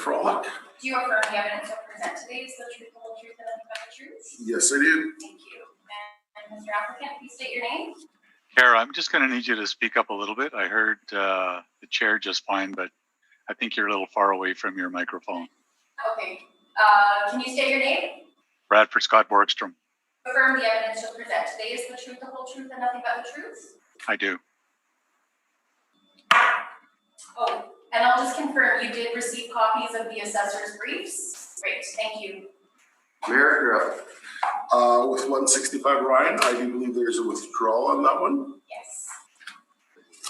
Frolick. Do you affirm the evidence you'll present today is the truth, the whole truth, and nothing but the truth? Yes, I do. Thank you. And Mr. Applicant, please state your name. Kara, I'm just going to need you to speak up a little bit. I heard the chair just fine, but I think you're a little far away from your microphone. Okay. Can you state your name? Bradford Scott Borgstrom. Affirm the evidence you'll present today is the truth, the whole truth, and nothing but the truth? I do. Oh, and I'll just confirm you did receive copies of the assessor's briefs. Great, thank you. Mayor, you're up. With 165 Ryan, I do believe there's a withdrawal on that one. Yes.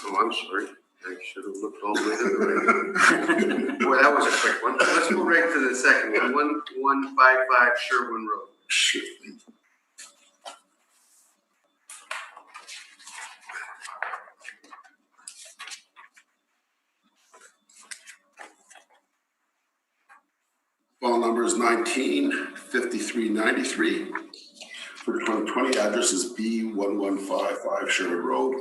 Oh, I'm sorry. I should have looked all the way to the right. Boy, that was a quick one. Let's go right to the second one. 1155 Sherwin Road. Shit. File number is 195393. For 2020, address is B1155 Sherwood Road.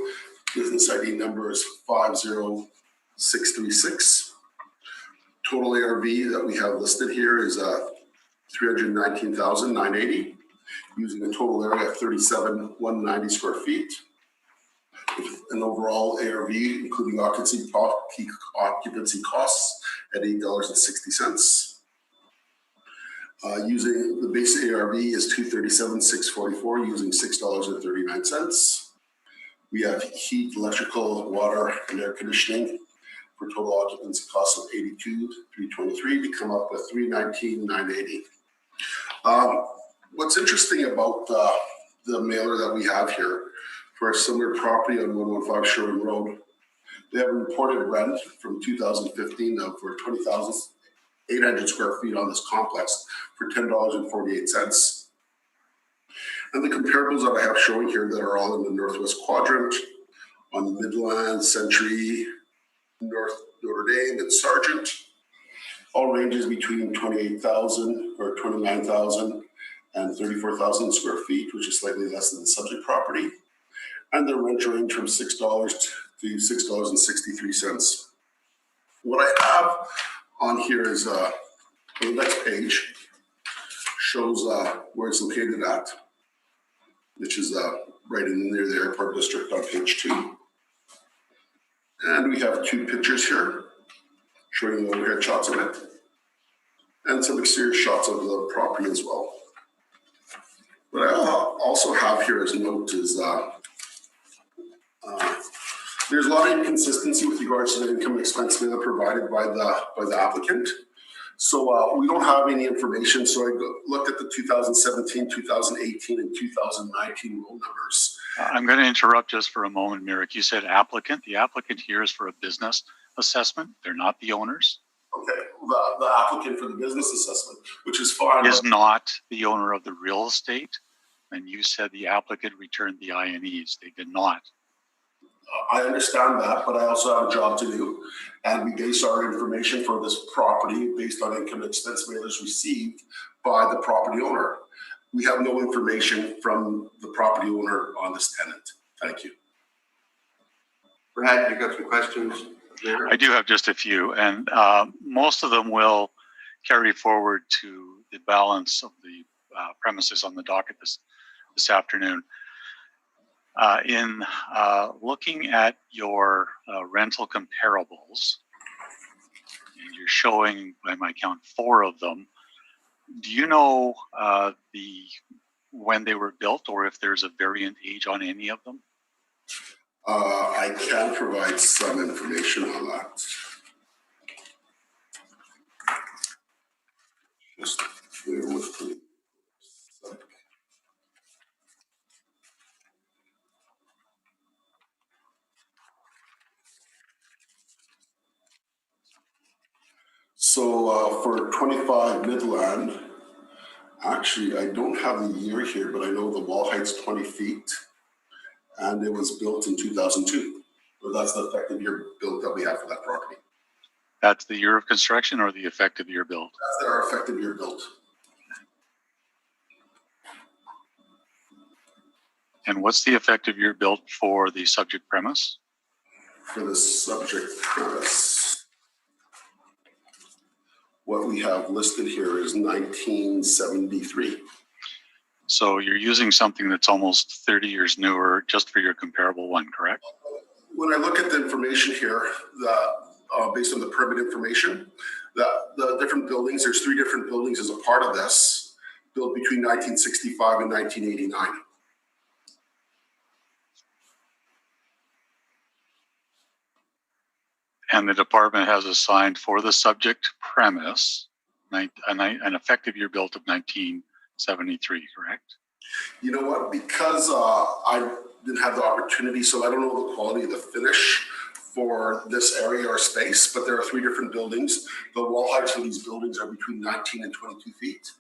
Business ID number is 50636. Total ARV that we have listed here is 319,980, using a total area of 37,190 square feet. With an overall ARV, including occupancy costs at $8.60. Using the base ARV is $237,644, using $6.39. We have heat, electrical, water, and air conditioning for total occupancy costs of $82,323 to come up with $319,980. What's interesting about the mailer that we have here for a similar property on 115 Sherwin Road, they have a reported rent from 2015 of for 20,800 square feet on this complex for $10.48. And the comparables that I have showing here that are all in the Northwest Quadrant, on the Midland, Century, North Notre Dame, and Sargent, all ranges between 28,000 or 29,000 and 34,000 square feet, which is slightly less than the subject property. And the rent range from $6 to $6.63. What I have on here is the next page shows where it's located at, which is right in near the airport district on page 2. And we have 2 pictures here showing the overhead shots of it and some exterior shots of the property as well. What I also have here as a note is there's a lot of inconsistency with regards to the income expense data provided by the applicant. So we don't have any information. So I looked at the 2017, 2018, and 2019 roll numbers. I'm going to interrupt just for a moment, Merrick. You said applicant. The applicant here is for a business assessment. They're not the owners. Okay, the applicant for the business assessment, which is fine. Is not the owner of the real estate. And you said the applicant returned the INEs. They did not. I understand that, but I also have a job to do. And we base our information for this property based on income expense mailers received by the property owner. We have no information from the property owner on this tenant. Thank you. Brad, you got some questions there? I do have just a few, and most of them will carry forward to the balance of the premises on the docket this afternoon. In looking at your rental comparables, and you're showing, by my count, 4 of them, do you know when they were built or if there's a variant age on any of them? I can provide some information on that. Just bear with me. So for 25 Midland, actually, I don't have the year here, but I know the wall height's 20 feet and it was built in 2002. So that's the effective year built that we have for that property. That's the year of construction or the effective year built? That's our effective year built. And what's the effective year built for the subject premise? For the subject premise. what we have listed here is 1973. So you're using something that's almost 30 years newer just for your comparable one, correct? When I look at the information here, based on the permit information, the different buildings, there's 3 different buildings as a part of this, built between 1965 and 1989. And the department has assigned for the subject premise an effective year built of 1973, correct? You know what? Because I didn't have the opportunity, so I don't know the quality of the finish for this area or space, but there are 3 different buildings. The wall heights of these buildings are between 19 and 22 feet.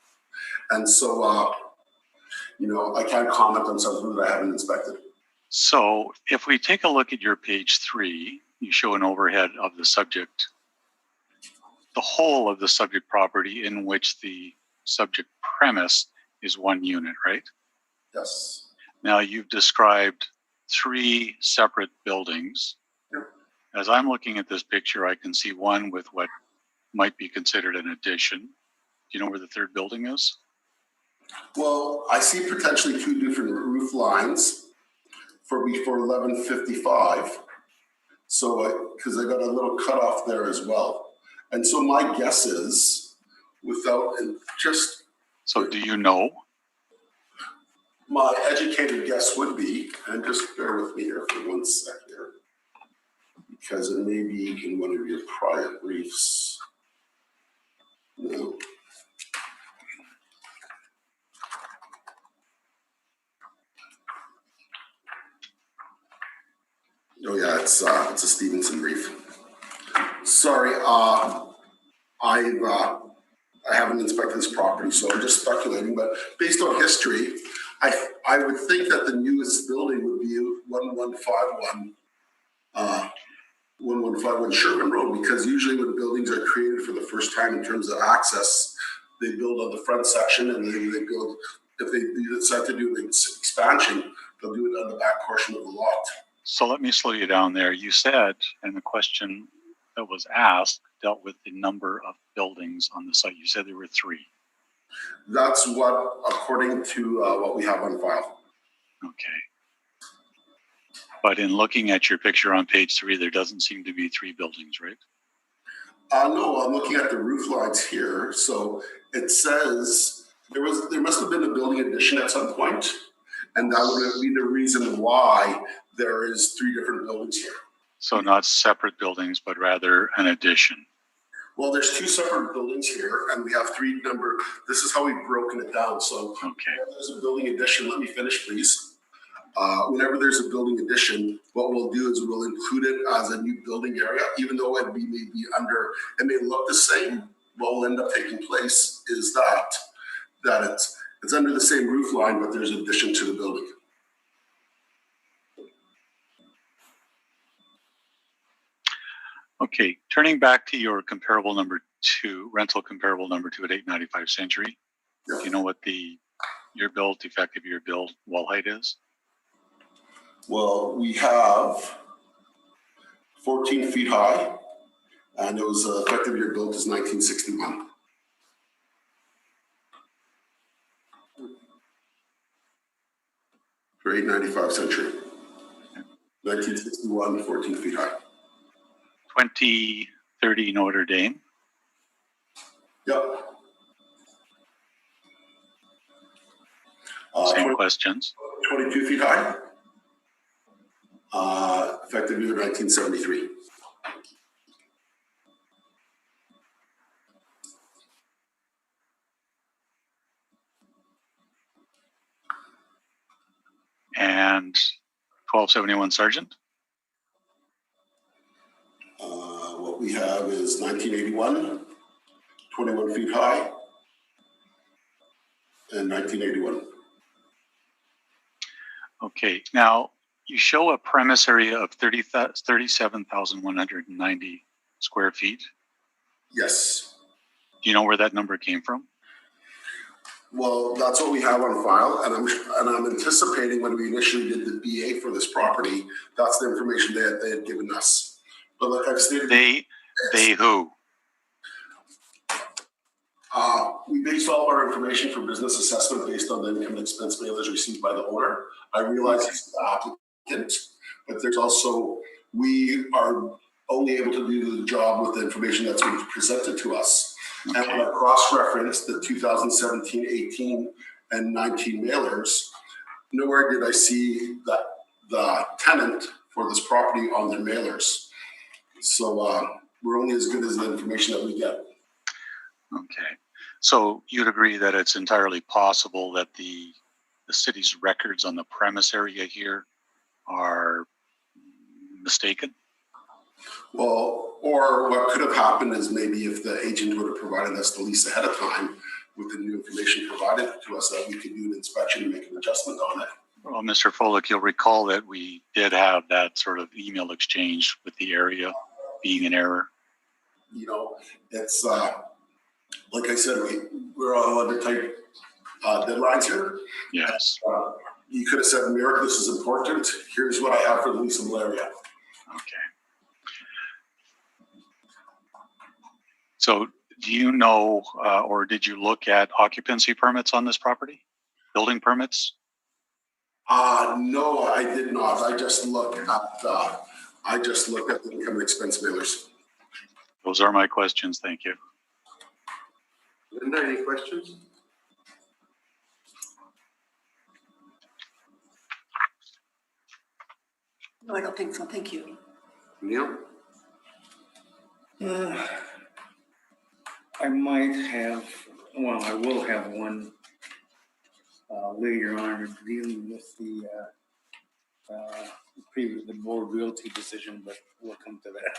And so, you know, I can't comment on something that I haven't inspected. So if we take a look at your page 3, you show an overhead of the subject, the whole of the subject property in which the subject premise is 1 unit, right? Yes. Now you've described 3 separate buildings. Yep. As I'm looking at this picture, I can see one with what might be considered an addition. Do you know where the 3rd building is? Well, I see potentially 2 different roof lines for 1155. So, because I got a little cutoff there as well. And so my guess is, So do you know? My educated guess would be, and just bear with me here for 1 sec here, because it may be in one of your prior briefs. No. Oh yeah, it's a Stevenson brief. Sorry, I haven't inspected this property, so I'm just speculating. But based on history, I would think that the newest building would be 1151 Sherman Road, because usually when buildings are created for the first time in terms of access, they build on the front section, and then they build, if they decide to do an expansion, they'll do it on the back portion of the lot. So let me slow you down there. You said, and the question that was asked dealt with the number of buildings on the site. You said there were 3. That's what, according to what we have on file. Okay. But in looking at your picture on page 3, there doesn't seem to be 3 buildings, right? No, I'm looking at the roof lines here. So it says there must have been a building addition at some point, and that would be the reason why there is 3 different buildings here. So not separate buildings, but rather an addition. Well, there's 2 separate buildings here, and we have 3 number. This is how we've broken it down. So Okay. whenever there's a building addition, let me finish, please. Whenever there's a building addition, what we'll do is we'll include it as a new building area, even though it may be under, it may look the same. What will end up taking place is that it's under the same roof line, but there's addition to the building. Okay, turning back to your comparable number 2, rental comparable number 2 at 895 Century. Yeah. Do you know what the effective year build wall height is? Well, we have 14 feet high, and it was effective year built is 1961. For 895 Century. 1961, 14 feet high. 2030 Notre Dame. Yep. Same questions. 22 feet high. Effective year 1973. And 1271 Sergeant. What we have is 1981, 21 feet high, and 1981. Okay, now you show a premise area of 37,190 square feet. Yes. Do you know where that number came from? Well, that's what we have on file, and I'm anticipating when we initially did the BA for this property, that's the information they had given us. But like I've stated, They who? we base all our information for business assessment based on the income and expense mailers received by the owner. I realize it's the applicant, but there's also, we are only able to do the job with the information that's been presented to us. And when I cross-referenced the 2017, 18, and 19 mailers, nowhere did I see that the tenant for this property on their mailers. So we're only as good as the information that we get. Okay. So you'd agree that it's entirely possible that the city's records on the premise area here are mistaken? Well, or what could have happened is maybe if the agent would have provided us the lease ahead of time with the new information provided to us, that we could do an inspection and make an adjustment on it. Well, Mr. Folick, you'll recall that we did have that sort of email exchange with the area being in error. You know, it's like I said, we're all under tight deadlines here. Yes. You could have said, Merrick, this is important. Here's what I have for the leasable area. Okay. So do you know, or did you look at occupancy permits on this property? Building permits? No, I did not. I just looked at the income and expense mailers. Those are my questions. Thank you. Linda, any questions? No, I don't think so. Thank you. Neil? I might have, well, I will have one later on dealing with the previous, the board realty decision, but we'll come to that.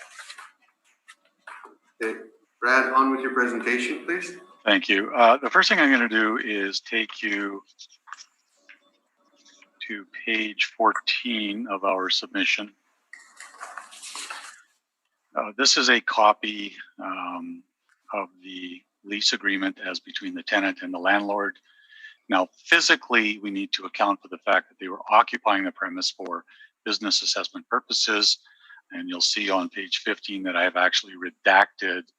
Okay. Brad, on with your presentation, please. Thank you. The first thing I'm going to do is take you to page 14 of our submission. This is a copy of the lease agreement as between the tenant and the landlord. Now, physically, we need to account for the fact that they were occupying the premise for business assessment purposes. And you'll see on page 15 that I have actually redacted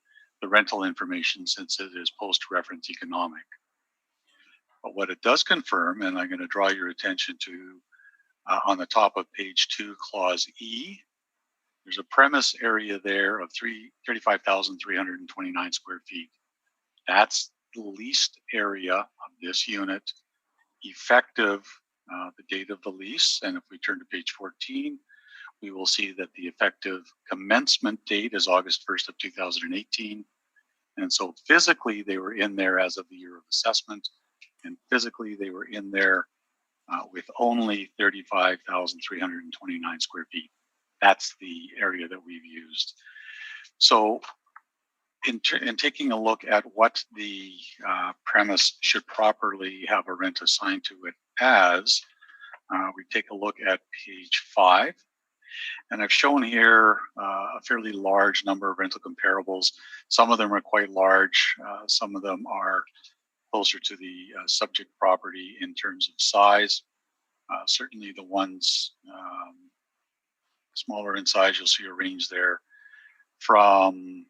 the rental information since it is post-reference economic. But what it does confirm, and I'm going to draw your attention to on the top of page 2, clause E, there's a premise area there of 35,329 square feet. That's the leased area of this unit, effective the date of the lease. And if we turn to page 14, we will see that the effective commencement date is August 1st of 2018. And so physically they were in there as of the year of assessment, and physically they were in there with only 35,329 square feet. That's the area that we've used. So in taking a look at what the premise should properly have a rent assigned to it as, we take a look at page 5. And I've shown here a fairly large number of rental comparables. Some of them are quite large. Some of them are closer to the subject property in terms of size. Certainly the ones smaller in size, you'll see a range there from,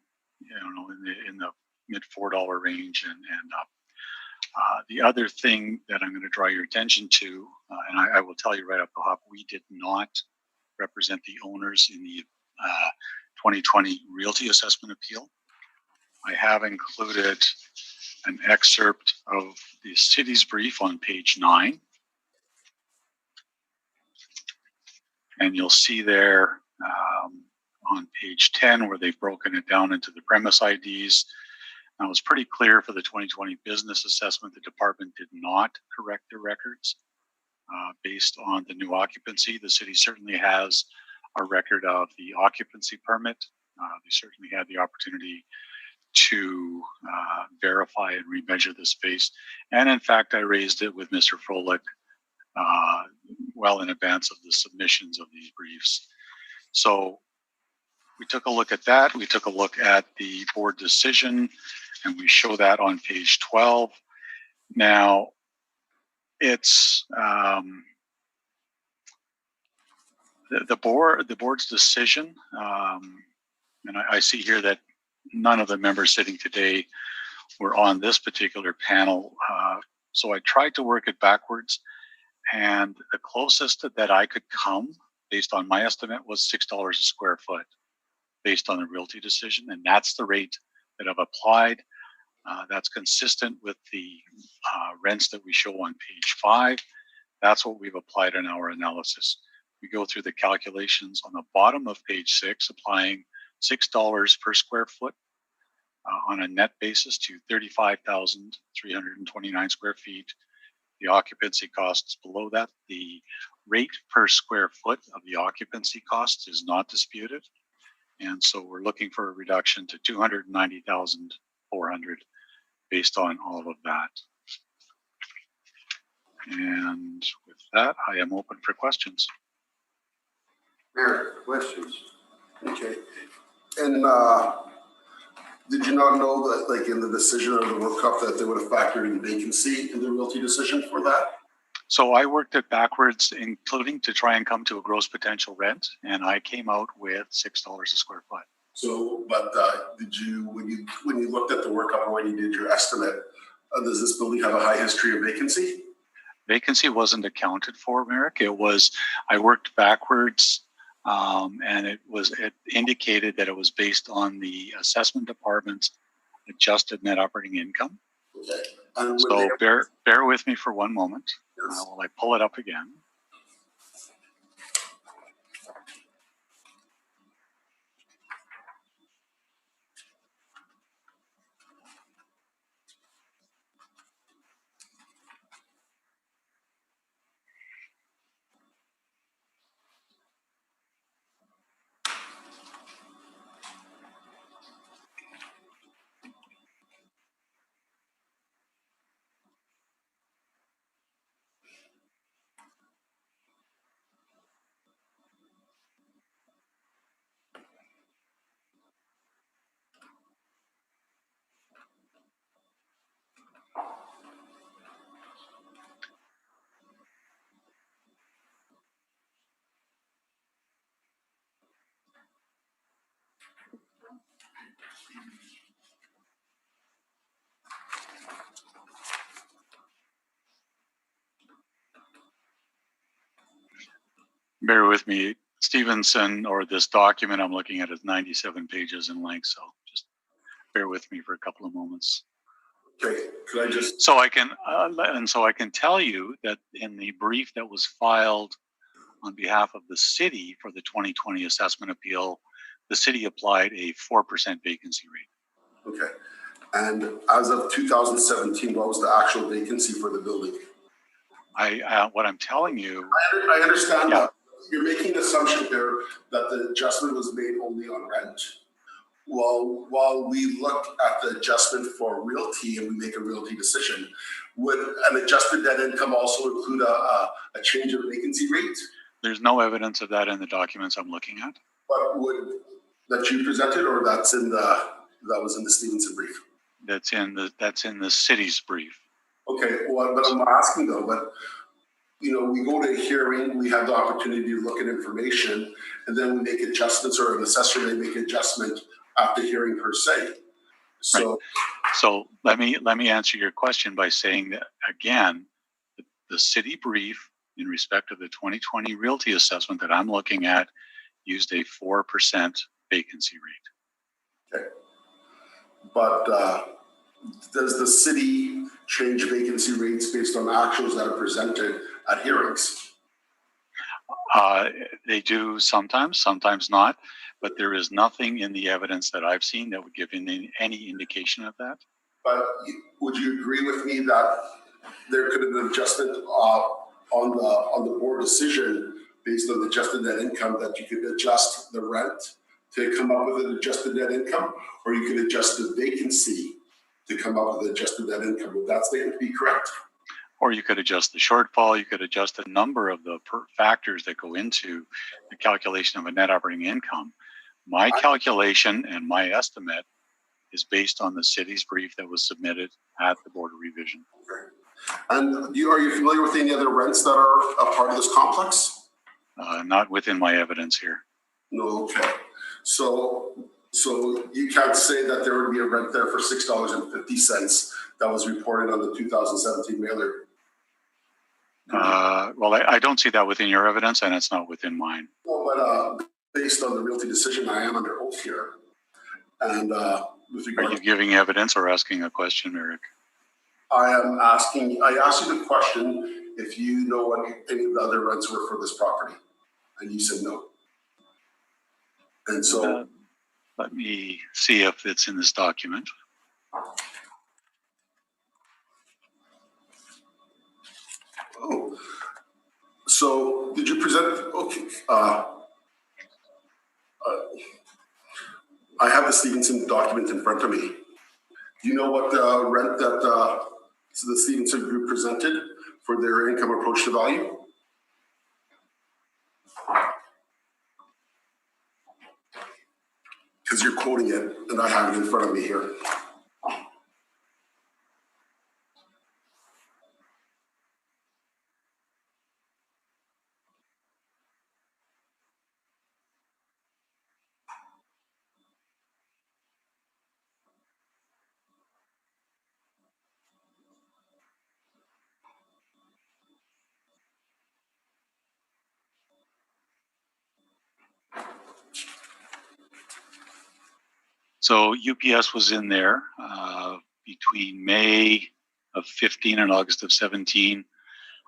in the mid $4 range and up. The other thing that I'm going to draw your attention to, and I will tell you right off the hop, we did not represent the owners in the 2020 realty assessment appeal. I have included an excerpt of the city's brief on page 9. And you'll see there on page 10 where they've broken it down into the premise IDs. Now, it's pretty clear for the 2020 business assessment, the department did not correct their records based on the new occupancy. The city certainly has a record of the occupancy permit. They certainly had the opportunity to verify and remeasure the space. And in fact, I raised it with Mr. Froelich well in advance of the submissions of these briefs. So we took a look at that. We took a look at the board decision, and we show that on page 12. Now, it's the board's decision, and I see here that none of the members sitting today were on this particular panel. So I tried to work it backwards, and the closest that I could come, based on my estimate, was $6 a square foot, based on the realty decision, and that's the rate that I've applied. That's consistent with the rents that we show on page 5. That's what we've applied in our analysis. We go through the calculations on the bottom of page 6, applying $6 per square foot on a net basis to 35,329 square feet. The occupancy costs below that. The rate per square foot of the occupancy costs is not disputed. And so we're looking for a reduction to 290,400 based on all of that. And with that, I am open for questions. Mayor, questions? Okay. And did you not know that, like in the decision of the workup, that they would have factored in vacancy in the realty decision for that? So I worked it backwards, including to try and come to a gross potential rent, and I came out with $6 a square foot. So, but did you, when you looked at the workup or when you did your estimate, does this building have a high history of vacancy? Vacancy wasn't accounted for, Merrick. It was, I worked backwards, and it indicated that it was based on the assessment department's adjusted net operating income. Okay. And So bear with me for one moment while I pull it up again. Bear with me. Stevenson, or this document I'm looking at, is 97 pages in length, so just bear with me for a couple of moments. Okay, could I just? So I can tell you that in the brief that was filed on behalf of the city for the 2020 assessment appeal, the city applied a 4% vacancy rate. Okay. And as of 2017, what was the actual vacancy for the building? What I'm telling you. I understand that. You're making an assumption here that the adjustment was made only on rent. Well, while we look at the adjustment for realty and we make a realty decision, would an adjusted net income also include a change of vacancy rate? There's no evidence of that in the documents I'm looking at. But that you presented, or that was in the Stevenson brief? That's in the city's brief. Okay, well, but I'm asking though, but we go to a hearing, we have the opportunity to look at information, and then we make adjustments, or an assessor may make an adjustment after hearing per se. So, right. So let me answer your question by saying that again, the city brief in respect of the 2020 realty assessment that I'm looking at used a 4% vacancy rate. Okay, but does the city change vacancy rates based on actuals that are presented at hearings? They do sometimes not, but there is nothing in the evidence that I've seen that would give any indication of that. But would you agree with me that there could have been adjustment on the board decision based on the adjusted net income, that you could adjust the rent to come up with an adjusted net income, or you could adjust the vacancy to come up with adjusted net income? Would that statement be correct? Or you could adjust the shortfall. You could adjust a number of the factors that go into the calculation of a net operating income. My calculation and my estimate is based on the city's brief that was submitted at the Board of Revision. Okay. And are you familiar with any other rents that are a part of this complex? Not within my evidence here. No, okay. So So you can't say that there would be a rent there for $6.50 that was reported on the 2017 mailer. Well, I don't see that within your evidence, and it's not within mine. Well, but based on the realty decision, I am under oath here. And with Are regard you giving evidence or asking a question, Eric? I asked you the question if you know what any of the other rents were for this property, and you said no. And so, Let me see if it's in this document. oh, so did you present? Okay, I have the Stevenson document in front of me. Do you know what rent that the Stevenson group presented for their income approach to value? Because you're quoting it, and I have it in front of me here. So UPS was in there between May of 15 and August of 17,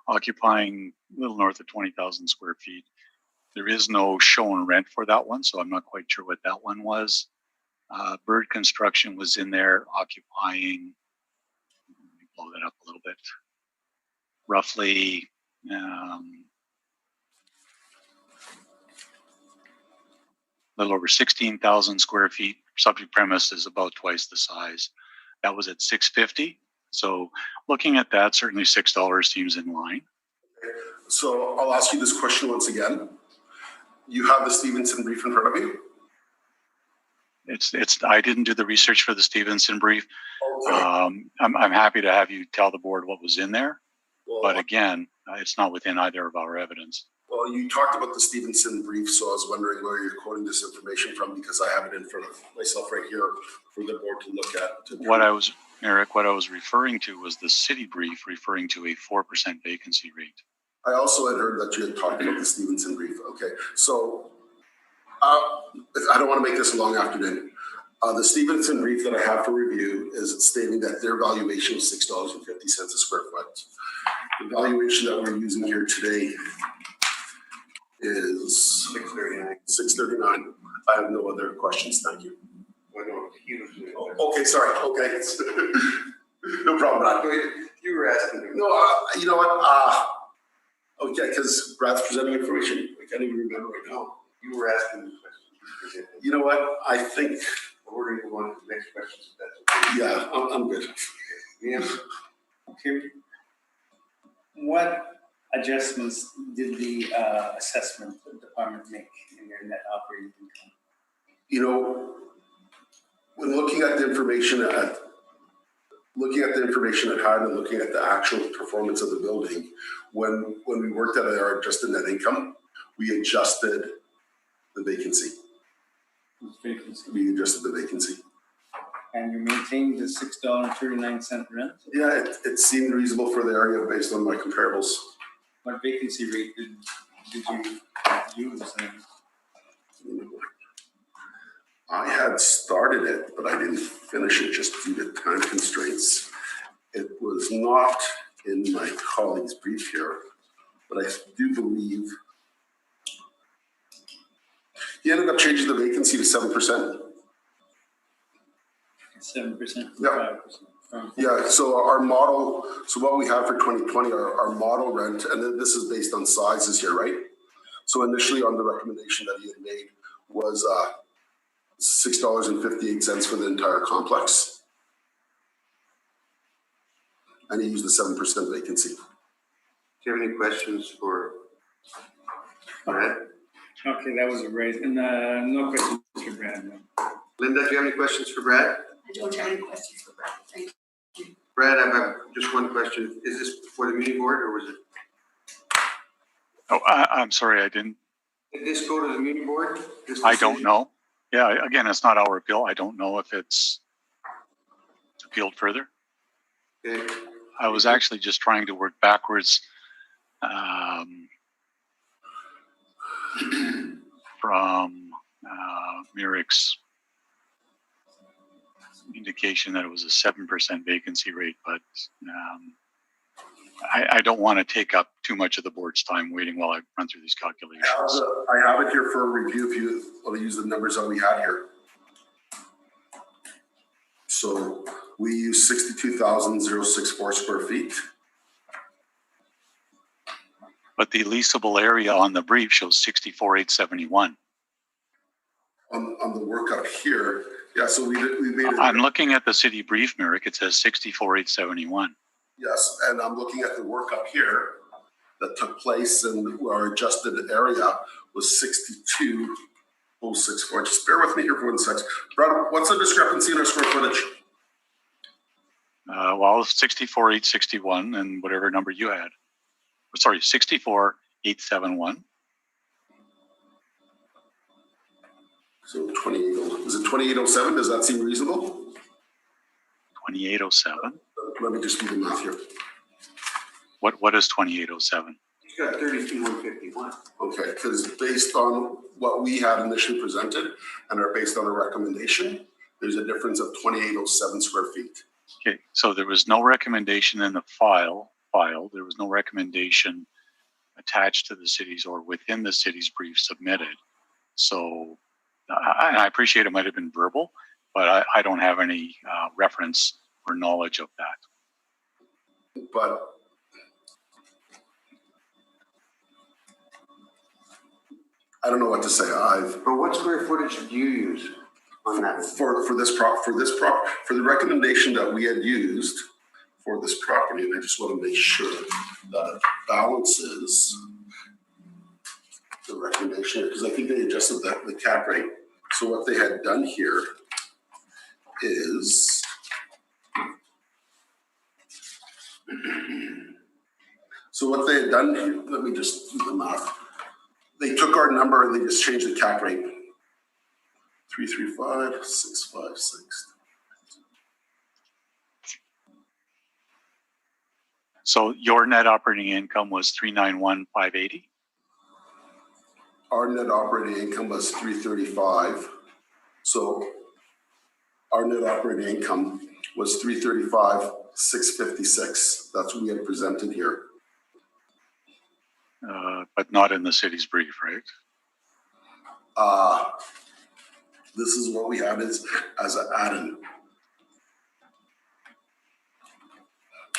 occupying a little north of 20,000 square feet. There is no shown rent for that one, so I'm not quite sure what that one was. Bird Construction was in there occupying, let me blow that up a little bit, roughly a little over 16,000 square feet. Subject premise is about twice the size. That was at $6.50. So looking at that, certainly $6 seems in line. So I'll ask you this question once again. You have the Stevenson brief in front of you? I didn't do the research for the Stevenson brief. Okay. I'm happy to have you tell the board what was in there, Well, but again, it's not within either of our evidence. well, you talked about the Stevenson brief, so I was wondering where you're quoting this information from, because I have it in front of myself right here for the board to look at. Eric, what I was referring to was the city brief referring to a 4% vacancy rate. I also had heard that you had talked about the Stevenson brief. Okay, so I don't want to make this a long afternoon. The Stevenson brief that I have for review is stating that their valuation was $6.50 a square foot. The valuation that we're using here today is $6.39. I have no other questions. Thank you. Okay, sorry. Okay, no problem, Brad. You were asking me. No, you know what? Okay, because Brad's presenting information. I can't even remember right now. You were asking me questions. You know what? I think, We're going to go on to the next questions, if that's okay. yeah, I'm good. Liam? Okay. What adjustments did the assessment department make in their net operating income? You know, when looking at the information at hand and looking at the actual performance of the building, when we worked at our adjusted net income, we adjusted the vacancy. Vacancy. We adjusted the vacancy. And you maintained the $6.39 rent? Yeah, it seemed reasonable for the area based on my comparables. What vacancy rate did you use? I had started it, but I didn't finish it just due to time constraints. It was not in my colleague's brief here, but I do believe he ended up changing the vacancy to 7%. 7%? Yeah. 5%. Yeah, so our model, so what we have for 2020, our model rent, and then this is based on sizes here, right? So initially on the recommendation that he had made was $6.58 for the entire complex. And he used the 7% vacancy. Do you have any questions for Brad? Okay, that was a raise. And no questions for Brad. No. Linda, do you have any questions for Brad? I don't have any questions for Brad. Thank you. Brad, I have just one question. Is this for the muni board or was it? Oh, I'm sorry, I didn't. Did this go to the muni board? I don't know. Yeah, again, it's not our appeal. I don't know if it's appealed further. Okay. I was actually just trying to work backwards from Murick's indication that it was a 7% vacancy rate, but I don't want to take up too much of the board's time waiting while I run through these calculations. I have it here for a review if you want to use the numbers that we had here. So we use 62,064 square feet. But the leasable area on the brief shows 64,871. On the workup here, yeah, so we made it. I'm looking at the city brief, Murick. It says 64,871. Yes, and I'm looking at the workup here that took place in our adjusted area was 62,064. Just bear with me here for 1 second. Brad, what's the discrepancy in our square footage? Well, 64,861 and whatever number you had. Sorry, 64,871. So 28, is it 2807? Does that seem reasonable? 2807. Let me just do the math here. What is 2807? He's got 32,151. Okay, because based on what we had initially presented and are based on a recommendation, there's a difference of 2807 square feet. Okay, so there was no recommendation in the file. There was no recommendation attached to the city's or within the city's brief submitted. So I appreciate it might have been verbal, but I don't have any reference or knowledge of that. But I don't know what to say. But what square footage did you use on that? For the recommendation that we had used for this property, and I just want to make sure that it balances the recommendation, because I think they adjusted the cap rate. So what they had done here is let me just do the math. They took our number and they just changed the cap rate. 335,656. So your net operating income was 391,580. Our net operating income was 335. So our net operating income was 335,656. That's what we had presented here. But not in the city's brief, right? This is what we had as an add-in,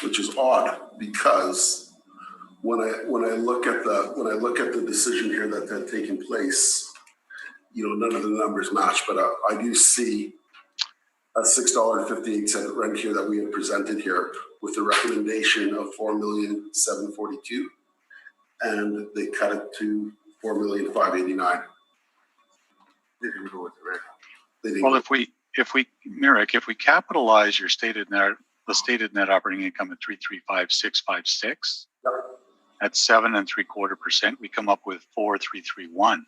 which is odd because when I look at the decision here that had taken place, none of the numbers match, but I do see a $6.58 rent here that we had presented here with a recommendation of $4,742,000, and they cut it to $4,589,000. They didn't go with the rent. Well, if we capitalize your stated net operating income at 335,656, Yep. at 7.75%, we come up with 4,331.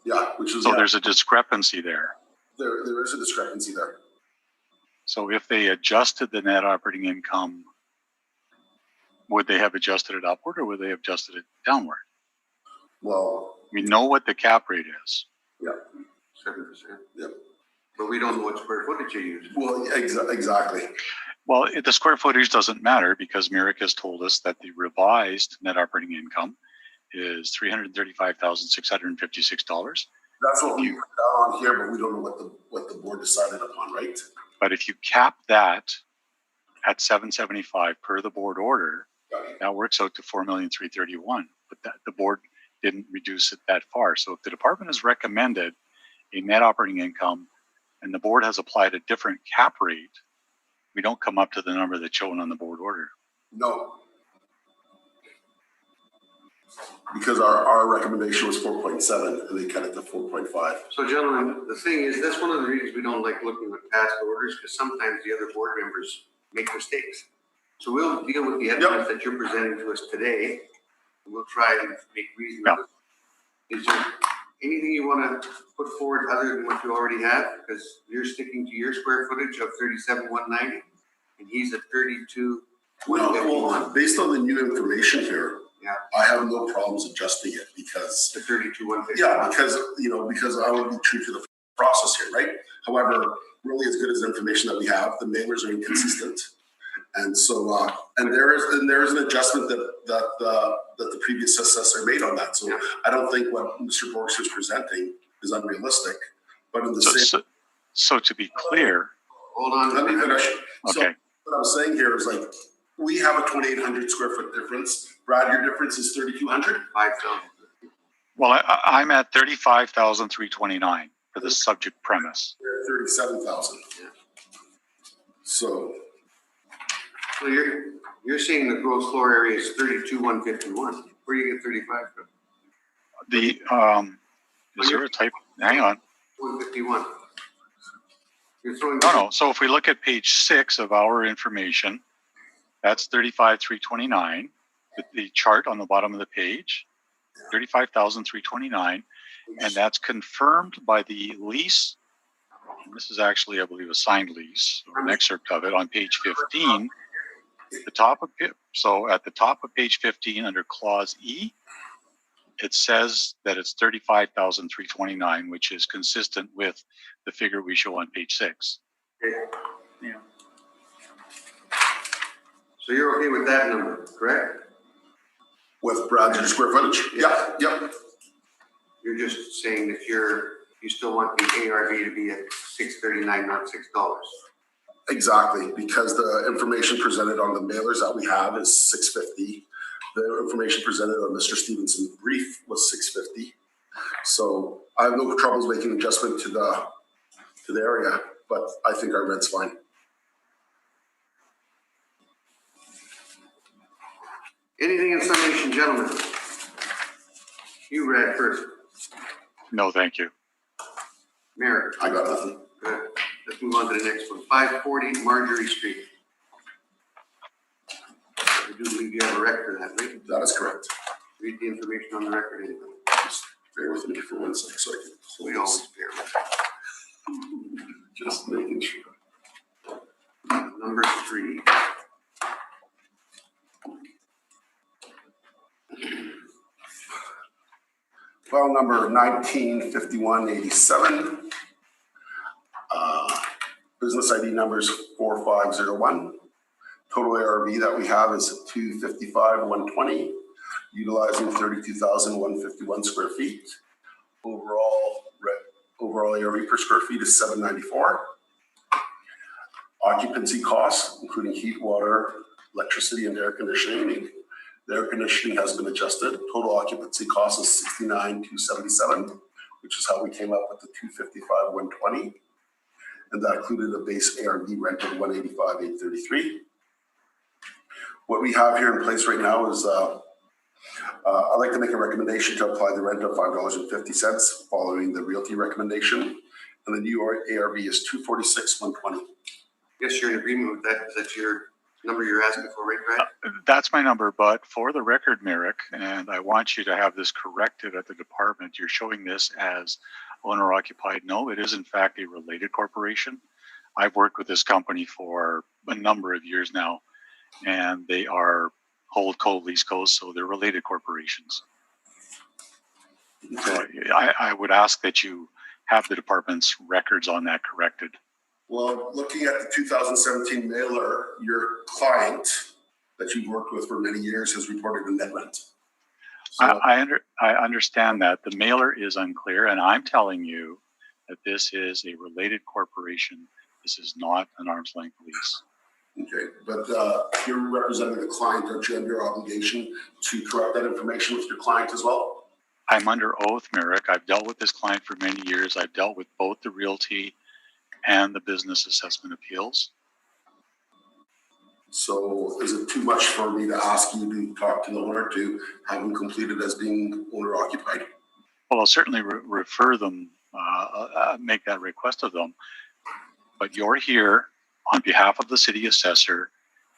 Yeah, which is So there's a discrepancy there. There is a discrepancy there. So if they adjusted the net operating income, would they have adjusted it upward or would they have adjusted it downward? Well, We know what the cap rate is. yeah, 7%. Yep. But we don't know what square footage you used. well, exactly. Well, the square footage doesn't matter because Murick has told us that the revised net operating income is $335,656. That's what we put down on here, but we don't know what the board decided upon, right? But if you cap that at 775 per the board order, that works out to 4,331,000. But the board didn't reduce it that far. So if the department has recommended a net operating income and the board has applied a different cap rate, we don't come up to the number that's shown on the board order. No. Because our recommendation was 4.7 and they cut it to 4.5. So gentlemen, the thing is, that's one of the reasons we don't like looking at past orders, because sometimes the other board members make mistakes. So we'll deal with the evidence that you're presenting to us today. And we'll try and make reasonable. anything you want to put forward other than what you already have? Because you're sticking to your square footage of 37,190, and he's at 32,151. Well, based on the new information here, Yeah. I have no problems adjusting it because, To 32,151. yeah, because I want to be true to the process here, right? However, really as good as the information that we have, the mailers are inconsistent. And so, and there is an adjustment that the previous assessor made on that. So Yeah. I don't think what Mr. Borges is presenting is unrealistic, but in the same. So to be clear, Hold on. Let me finish. So okay, what I'm saying here is like, we have a 2,800 square foot difference. Brad, your difference is 3,200? 5,000. well, I'm at 35,329 for the subject premise. We're at 37,000. Yeah. So, So you're saying the gross floor area is 32,151. Where do you get 35 from? Is there a type? Hang on. 151. You're throwing. No. So if we look at page 6 of our information, that's 35,329. The chart on the bottom of the page, 35,329, and that's confirmed by the lease. And this is actually, I believe, a signed lease, or an excerpt of it on page 15. At the top of page 15, under clause E, it says that it's 35,329, which is consistent with the figure we show on page 6. Okay. Yeah. So you're okay with that number, correct? with Brad's square footage? Yeah, yep. You're just saying that you still want the ARV to be at $6.39, not $6. Exactly, because the information presented on the mailers that we have is $6.50. The information presented on Mr. Stevenson's brief was $6.50. So I have no troubles making adjustment to the area, but I think our rent's fine. Anything in summation, gentlemen? You read first. No, thank you. Merrick. I got nothing. Good. Let's move on to the next one. 540 Marjorie Street. I do believe you have a record of that, right? That is correct. Read the information on the record anyway. Just bear with me for 1 second so I can We close. always bear. Just making sure. Number 3. File number 195187. Business ID number is 4501. Total ARV that we have is 255,120, utilizing 32,151 square feet. Overall ARV per square feet is 794. Occupancy costs, including heat, water, electricity, and air conditioning. The air conditioning has been adjusted. Total occupancy cost is 69,277, which is how we came up with the 255,120. And that included a base ARV rent of 185,833. What we have here in place right now is I'd like to make a recommendation to apply the rent of $5.50 following the realty recommendation. And the new ARV is 246,120. Yes, you're in agreement with that. Is that your number you're asking for, right, Brad? That's my number, but for the record, Merrick, and I want you to have this corrected at the department, you're showing this as owner occupied. No, it is in fact a related corporation. I've worked with this company for a number of years now, and they are holdco, leaseco, so they're related corporations. So I would ask that you have the department's records on that corrected. Well, looking at the 2017 mailer, your client that you've worked with for many years has reported a net rent. So, I understand that. The mailer is unclear, and I'm telling you that this is a related corporation. This is not an arm's length lease. okay, but you're representing the client. Don't you have your obligation to correct that information with your client as well? I'm under oath, Merrick. I've dealt with this client for many years. I've dealt with both the realty and the business assessment appeals. So is it too much for me to ask you to talk to the owner to have them completed as being owner occupied? Well, I'll certainly refer them, make that request of them. But you're here on behalf of the city assessor,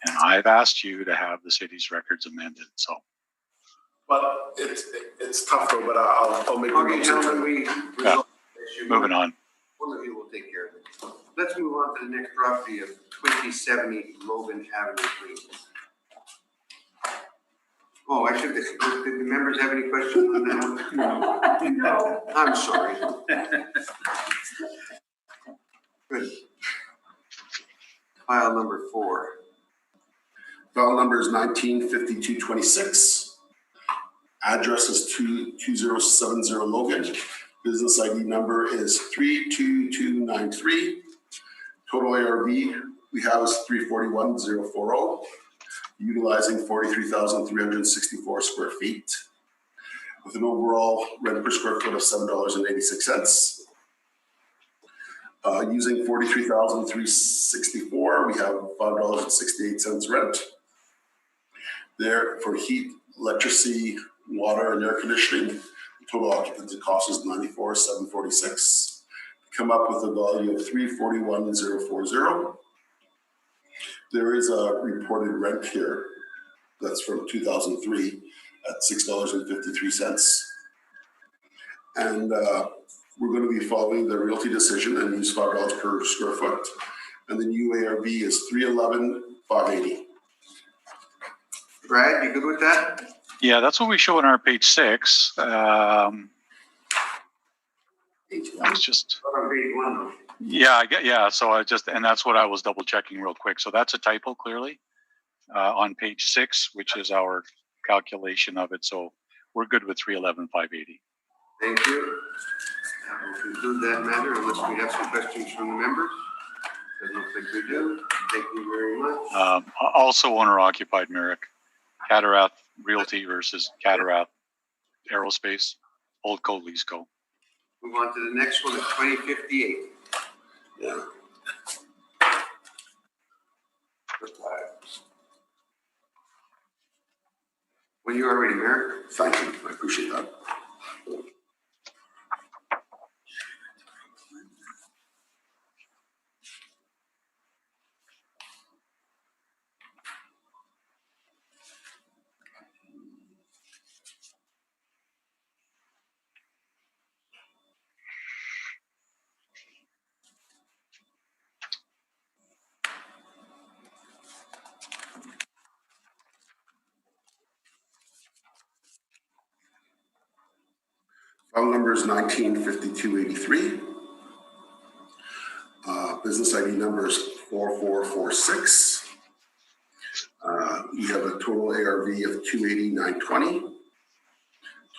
and I've asked you to have the city's records amended. So, But it's tough though, but I'll make. Okay, gentlemen, we resolve the issue. Moving on. One of you will take care of it. Let's move on to the next property of 2070 Logan Avenue, please. Oh, I should, did the members have any questions on that one? No. I'm sorry. Good. File number 4. File number is 195226. Address is 2070 Logan. Business ID number is 32293. Total ARV we have is 341,040. Utilizing 43,364 square feet with an overall rent per square foot of $7.86. Using 43,364, we have $5.68 rent. There for heat, electricity, water, and air conditioning, the total occupancy cost is $94,746. Come up with a value of $341,040. There is a reported rent here that's from 2003 at $6.53. And we're going to be following the realty decision and use $5 per square foot. And the new ARV is $311,580. Brad, you good with that? Yeah, that's what we show in our page 6. It's just, Not on page 1 though. yeah. So and that's what I was double checking real quick. So that's a typo clearly on page 6, which is our calculation of it. So we're good with 311,580. Thank you. That will conclude that matter unless we have some questions from the members. Doesn't look like we do. Thank you very much. Also owner occupied, Merrick. Cataract Realty versus Cataract Aerospace, Old Co, Lease Co. Move on to the next one at 2058. Yeah. When you are ready, Mayor. Thank you. I appreciate that. File number is 195283. Business ID number is 4446. We have a total ARV of 280,920.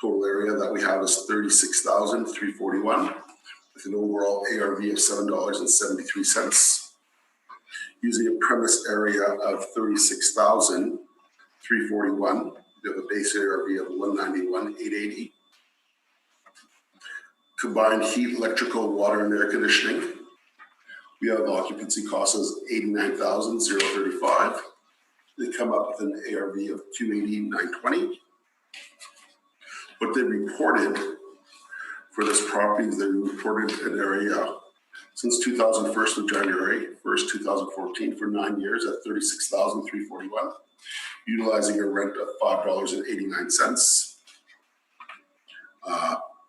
Total area that we have is 36,341 with an overall ARV of $7.73. Using a premise area of 36,341, we have a base ARV of 191,880. Combined heat, electrical, water, and air conditioning. We have occupancy costs as $89,035. They come up with an ARV of $280,920. What they reported for this property is they reported an area since 2001 of January 1st, 2014 for 9 years at $36,341, utilizing a rent of $5.89.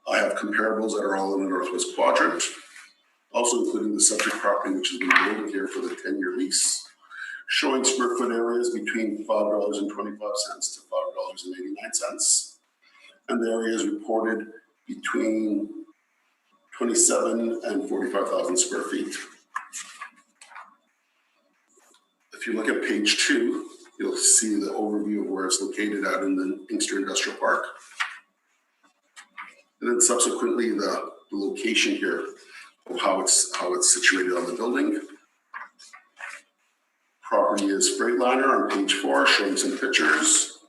I have comparables that are all in the Northwest Quadrant, also including the subject property, which has been built here for the 10-year lease, showing square foot areas between $5.25 to $5.89. And the area is reported between 27 and 45,000 square feet. If you look at page 2, you'll see the overview of where it's located at in the Inkster Industrial Park. And then subsequently the location here of how it's situated on the building. Property is Freightliner on page 4, showing some pictures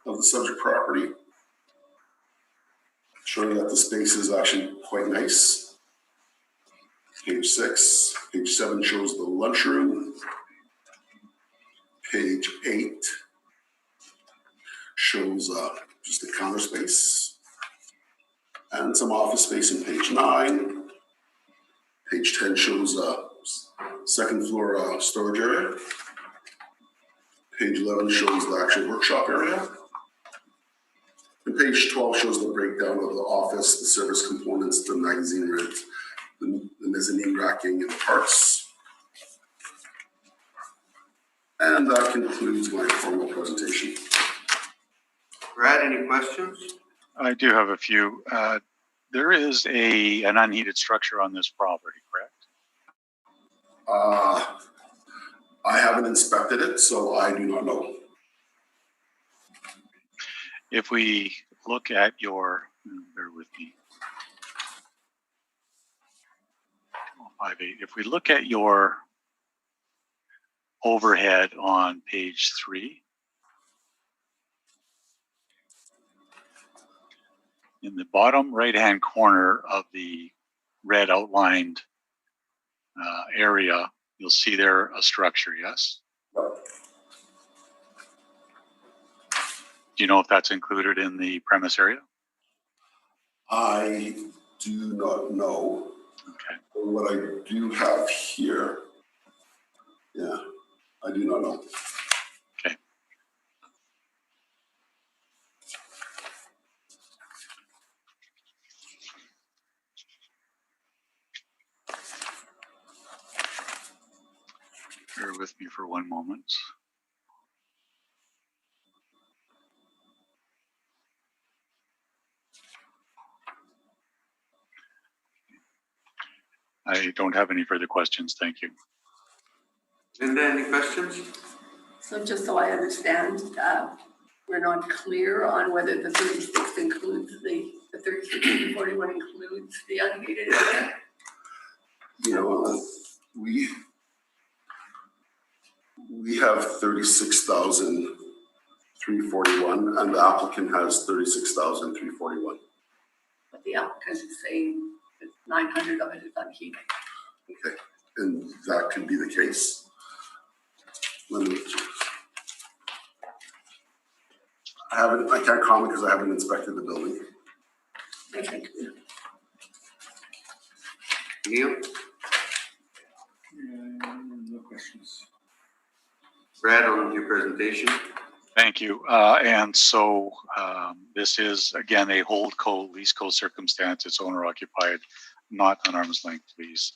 of the subject property, showing that the space is actually quite nice. Page 6, page 7 shows the lunchroom. Page 8 shows just the counter space and some office space in page 9. Page 10 shows second floor storage area. Page 11 shows the actual workshop area. And page 12 shows the breakdown of the office, the service components, the magazine rent, the mezzanine racking and parts. And that concludes my formal presentation. Brad, any questions? I do have a few. There is an unheated structure on this property, correct? I haven't inspected it, so I do not know. If we look at your, bear with me. 258. If we look at your overhead on page 3, in the bottom right-hand corner of the red outlined area, you'll see there a structure, yes? Do you know if that's included in the premise area? I do not know. Okay. What I do have here, yeah, I do not know. Okay. Bear with me for one moment. I don't have any further questions. Thank you. Linda, any questions? So just so I understand, we're not clear on whether the 36 includes the 36 and 41 includes the unheated area? You know, we have 36,341 and the applicant has 36,341. But the applicant is saying that 900 of it is unheated. Okay, and that could be the case. Let me, I can't comment because I haven't inspected the building. Okay. Neil? No questions. Brad, on your presentation. Thank you. And so this is, again, a holdco, leaseco circumstance. It's owner occupied, not an arm's length lease.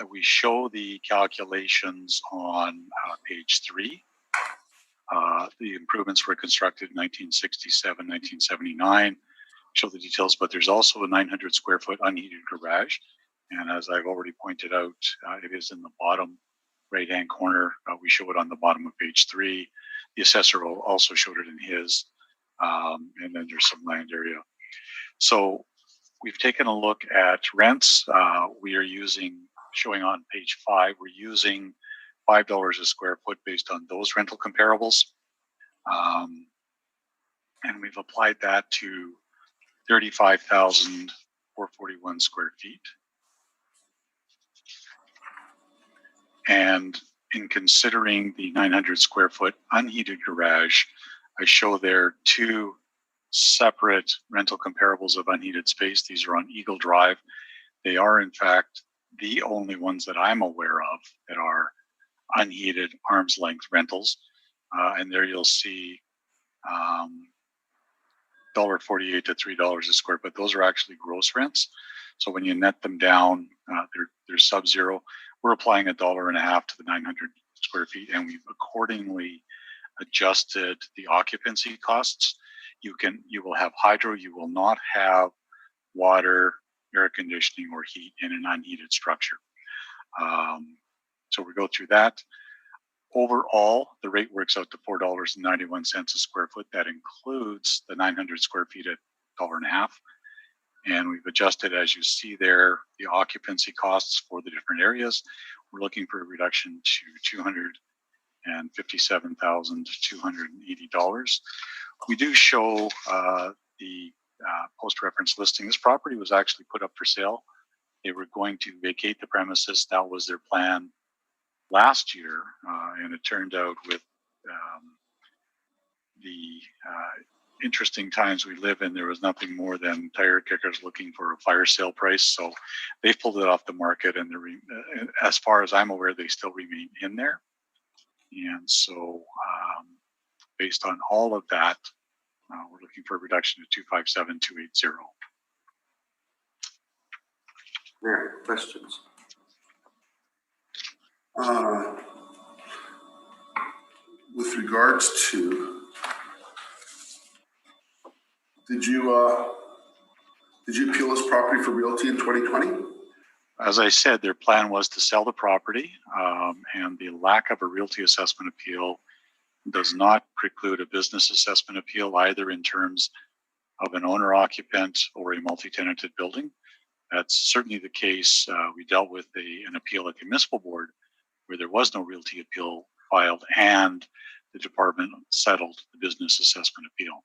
We show the calculations on page 3. The improvements were constructed in 1967, 1979. Show the details, but there's also a 900 square foot unheated garage. And as I've already pointed out, it is in the bottom right-hand corner. We show it on the bottom of page 3. The assessor also showed it in his, and then there's some land area. So we've taken a look at rents. We are showing on page 5, we're using $5 a square foot based on those rental comparables. And we've applied that to 35,441 square feet. And in considering the 900 square foot unheated garage, I show there 2 separate rental comparables of unheated space. These are on Eagle Drive. They are, in fact, the only ones that I'm aware of that are unheated arm's length rentals. And there you'll see $1.48 to $3 a square, but those are actually gross rents. So when you net them down, they're sub-zero. We're applying $1.50 to the 900 square feet, and we've accordingly adjusted the occupancy costs. You will have hydro. You will not have water, air conditioning, or heat in an unheated structure. So we go through that. Overall, the rate works out to $4.91 a square foot. That includes the 900 square feet at $1.50. And we've adjusted, as you see there, the occupancy costs for the different areas. We're looking for a reduction to $257,280. We do show the post-reference listing. This property was actually put up for sale. They were going to vacate the premises. That was their plan last year, and it turned out with the interesting times we live in, there was nothing more than tire kickers looking for a fire sale price. So they've pulled it off the market, and as far as I'm aware, they still remain in there. And so based on all of that, we're looking looking for a reduction to 257,280. Mayor, questions? With regards to, did you appeal this property for realty in 2020? As I said, their plan was to sell the property, and the lack of a realty assessment appeal does not preclude a business assessment appeal either in terms of an owner occupant or a multi-tenanted building. That's certainly the case. We dealt with an appeal at the municipal board where there was no realty appeal filed and the department settled the business assessment appeal.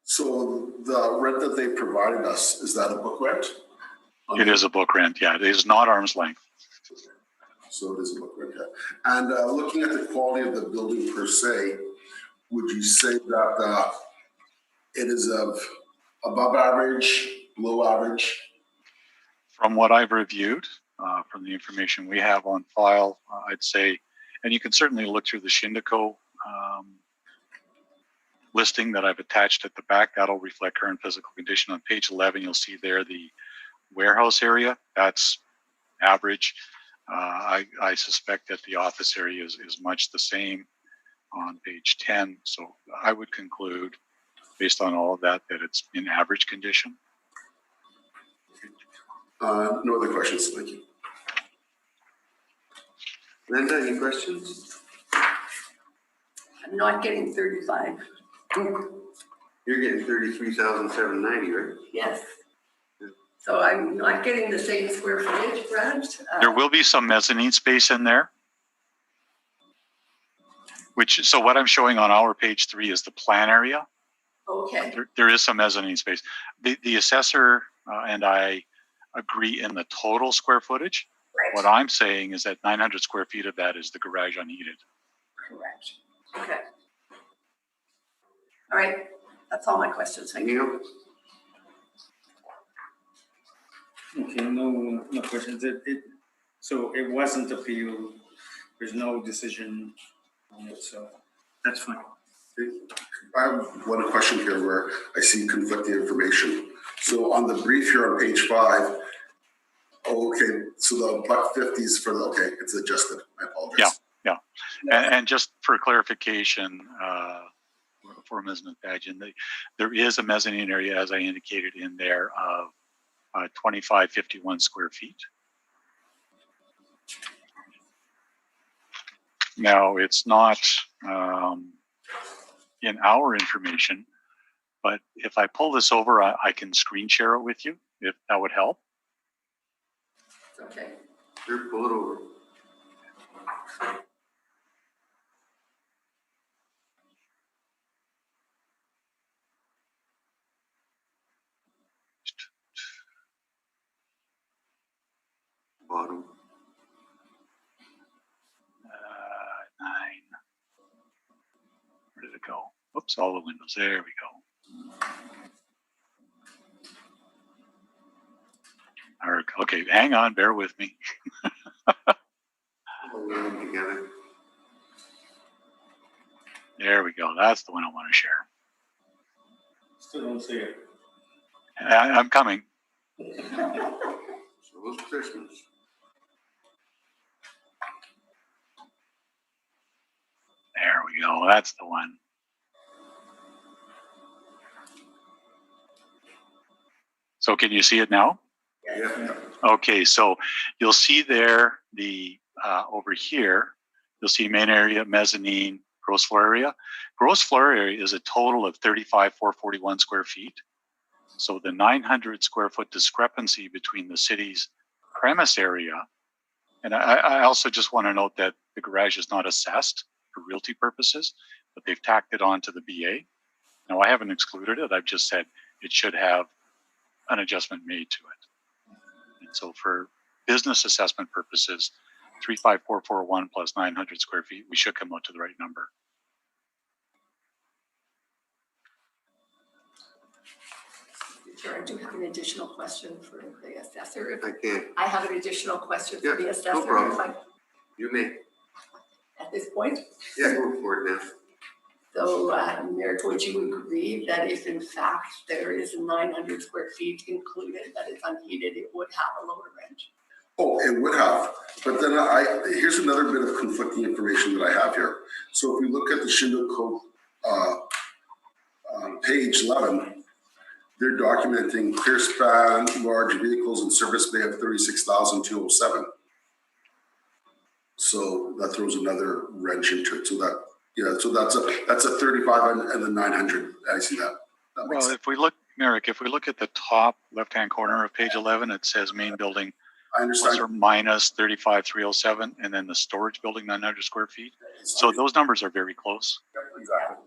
So the rent that they provided us, is that a book rent? It is a book rent, yeah. It is not arm's length. So it is a book rent, yeah. And looking at the quality of the building per se, would you say that it is of above average, below average? From what I've reviewed, from the information we have on file, I'd say, and you can certainly look through the Shindico listing that I've attached at the back. That'll reflect current physical condition. On page 11, you'll see there the warehouse area. That's average. I suspect that the office area is much the same on page 10. So I would conclude, based on all of that, that it's in average condition. No other questions, thank you. Linda, any questions? I'm not getting 35. You're getting 33,790, right? Yes. So I'm not getting the same square footage, Brad. There will be some mezzanine space in there. So what I'm showing on our page 3 is the plan area. Okay. There is some mezzanine space. The assessor and I agree in the total square footage. Right. What I'm saying is that 900 square feet of that is the garage unheated. Correct. Okay. All right. That's all my questions. Thank you. Neil? Okay, no questions. So it wasn't appealed. There's no decision on it, so that's fine. I have one question here where I see conflicting information. So on the brief here on page 5, okay, so the $150 for okay, it's adjusted. I apologize. Yeah. And just for clarification, for Ms. McFadgen, there is a mezzanine area, as I indicated in there, of 2,551 square feet. Now, it's not in our information, but if I pull this over, I can screen share it with you, if that would help. Okay. Sure, pull it over. Bottom. 9. Where did it go? Oops, all the windows. There we go. Okay, hang on, bear with me. Hold them together. There we go. That's the one I want to share. Still don't see it. I'm coming. So it's Christmas. There we go. That's the one. So can you see it now? Yeah. Okay, so you'll see there the over here, you'll see main area, mezzanine, gross floor area. Gross floor area is a total of 35,441 square feet. So the 900 square foot discrepancy between the city's premise area, and I also just want to note that the garage is not assessed for realty purposes, but they've tacked it on to the BA. Now, I haven't excluded it. I've just said it should have an adjustment made to it. And so for business assessment purposes, 35441 plus 900 square feet, we should come out to the right number. Chair, I do have an additional question for the assessor. I can't. I have an additional question for the Yeah, assessor. no problem. If I- You may. At this point, Yeah, go for it now. So, Mayor, would you agree that if in fact there is 900 square feet included, that it's unheated, it would have a lower rent? Oh, it would have, but then here's another bit of conflicting information that I have here. So if we look at the Shingle Code, page 11, they're documenting clear span large vehicles and service bay of 36,207. So that throws another wrench into it. So that, yeah, so that's a 35 and the 900. I see that. That makes Well, sense. if we look, Merrick, if we look at the top left-hand corner of page 11, it says main building I understand. plus or minus 35,307, and then the storage building 900 square feet. So those numbers are very close. Exactly.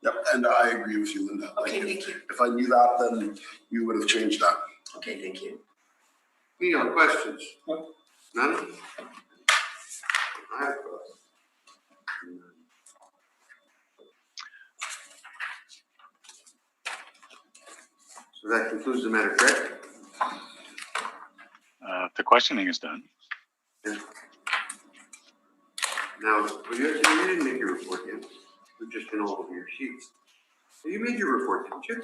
Yep, and I agree with you, Linda. Okay, thank you. If I knew that, then you would have changed that. Okay, thank you. Neil, questions? None? I have questions. So that concludes the matter, correct? The questioning is done. Yeah. Now, you didn't make your report yet. We've just been all over your sheets. So you made your report, didn't you?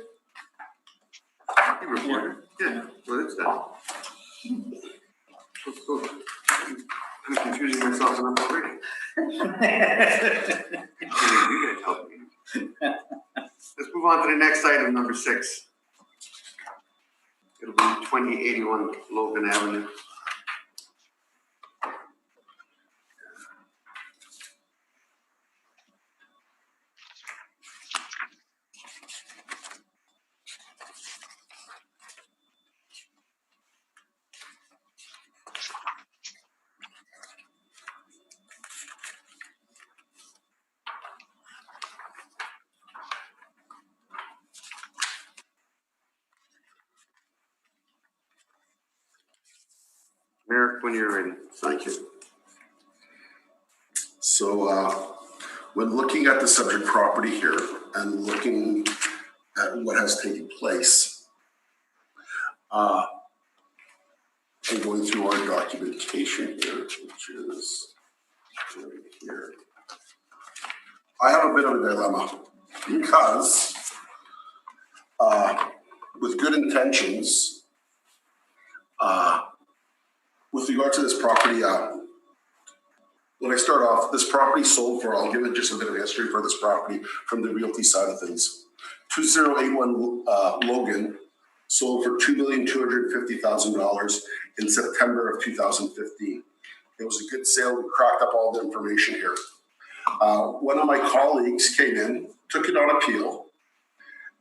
You reported. Yeah, well, it's done. Let's go. I'm confusing myself enough already. You guys help me. Let's move on to the next item, number 6. It'll be 2081 Logan Avenue. Merrick, when you're ready. Thank you. So when looking at the subject property here and looking at what has taken place, and going through our documentation here, which is right here, I have a bit of a dilemma because with good intentions, with regard to this property, when I start off, this property sold for, I'll give it just a bit of history for this property from the realty side of things. 2081 Logan sold for $2,250,000 in September of 2015. It was a good sale. We cracked up all the information here. One of my colleagues came in, took it on appeal,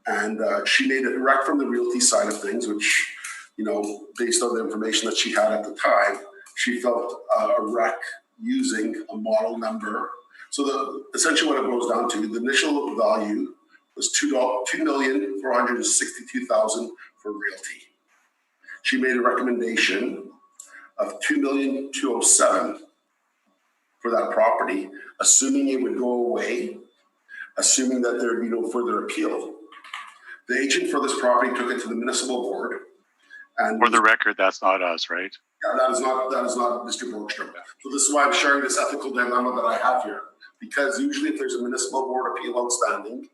and she made it direct from the realty side of things, which, you know, based on the information that she had at the time, she felt a rec using a model number. So essentially what it boils down to, the initial value was $2,462,000 for realty. She made a recommendation of $2,207,000 for that property, assuming it would go away, assuming that there would be no further appeal. The agent for this property took it to the municipal board. And For the record, that's not us, right? yeah, that is not Mr. Borgstrom. So this is why I'm sharing this ethical dilemma that I have here. Because usually if there's a municipal board appeal outstanding,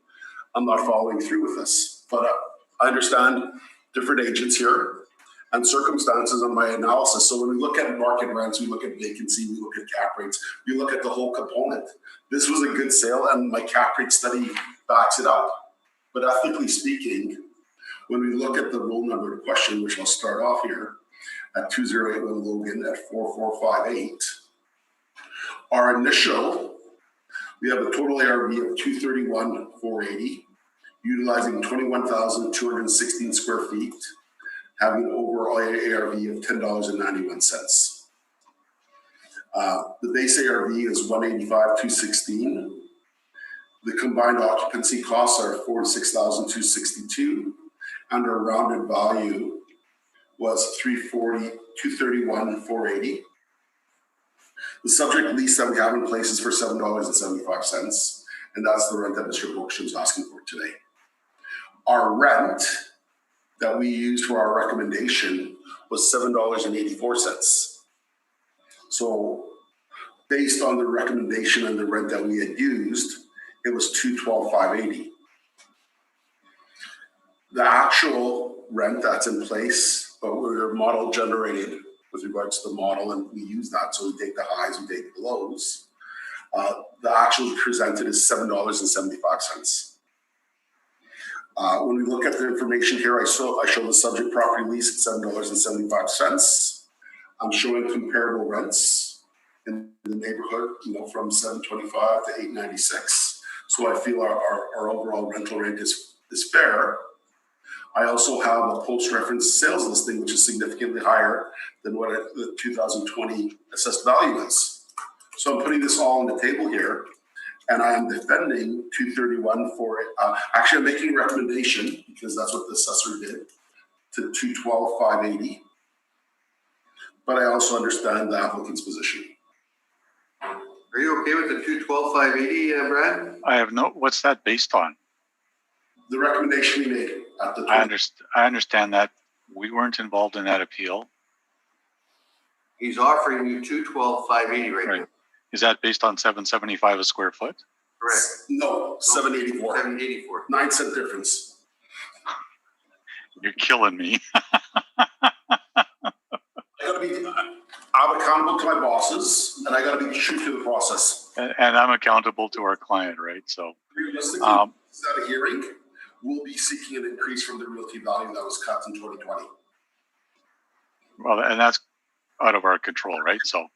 I'm not following through with this. But I understand different agents here and circumstances on my analysis. So when we look at market rents, we look at vacancy, we look at cap rates, we look at the whole component. This was a good sale and my cap rate study backs it up. But ethically speaking, when we look at the roll number question, which I'll start off here at 2081 Logan at 4458, our initial, we have a total ARV of 231,480, utilizing 21,216 square feet, having an overall ARV of $10.91. The base ARV is 185,216. The combined occupancy costs are 46,262, and our rounded value was 231,480. The subject lease that we have in place is for $7.75, and that's the rent that Mr. Borgstrom is asking for today. Our rent that we used for our recommendation was $7.84. So based on the recommendation and the rent that we had used, it was $212,580. The actual rent that's in place, but we're model generated with regards to the model, and we use that. So we take the highs, we take the lows. The actual presented is $7.75. When we look at the information here, I show the subject property lease at $7.75. I'm showing comparable rents in the neighborhood, from $7.25 to $8.96. So I feel our overall rental rate is fair. I also have a post-reference sales listing, which is significantly higher than what the 2020 assessed value is. So I'm putting this all on the table here, and I am defending 231 for it. Actually, I'm making a recommendation, because that's what the assessor did, to 212,580. But I also understand the applicant's position. Are you okay with the 212,580, Brad? I have what's that based on? The recommendation we made at the I time. I understand that. We weren't involved in that appeal. He's offering you 212,580 right now. Is that based on $7.75 a square foot? Correct. No, 784. 784. 9 cent difference. You're killing me. I'm accountable to my bosses, and I got to be true to the process. And I'm accountable to our client, right? So Realistically, is that a hearing? We'll be seeking an increase from the realty value that was cut in 2020. well, and that's out of our control, right? So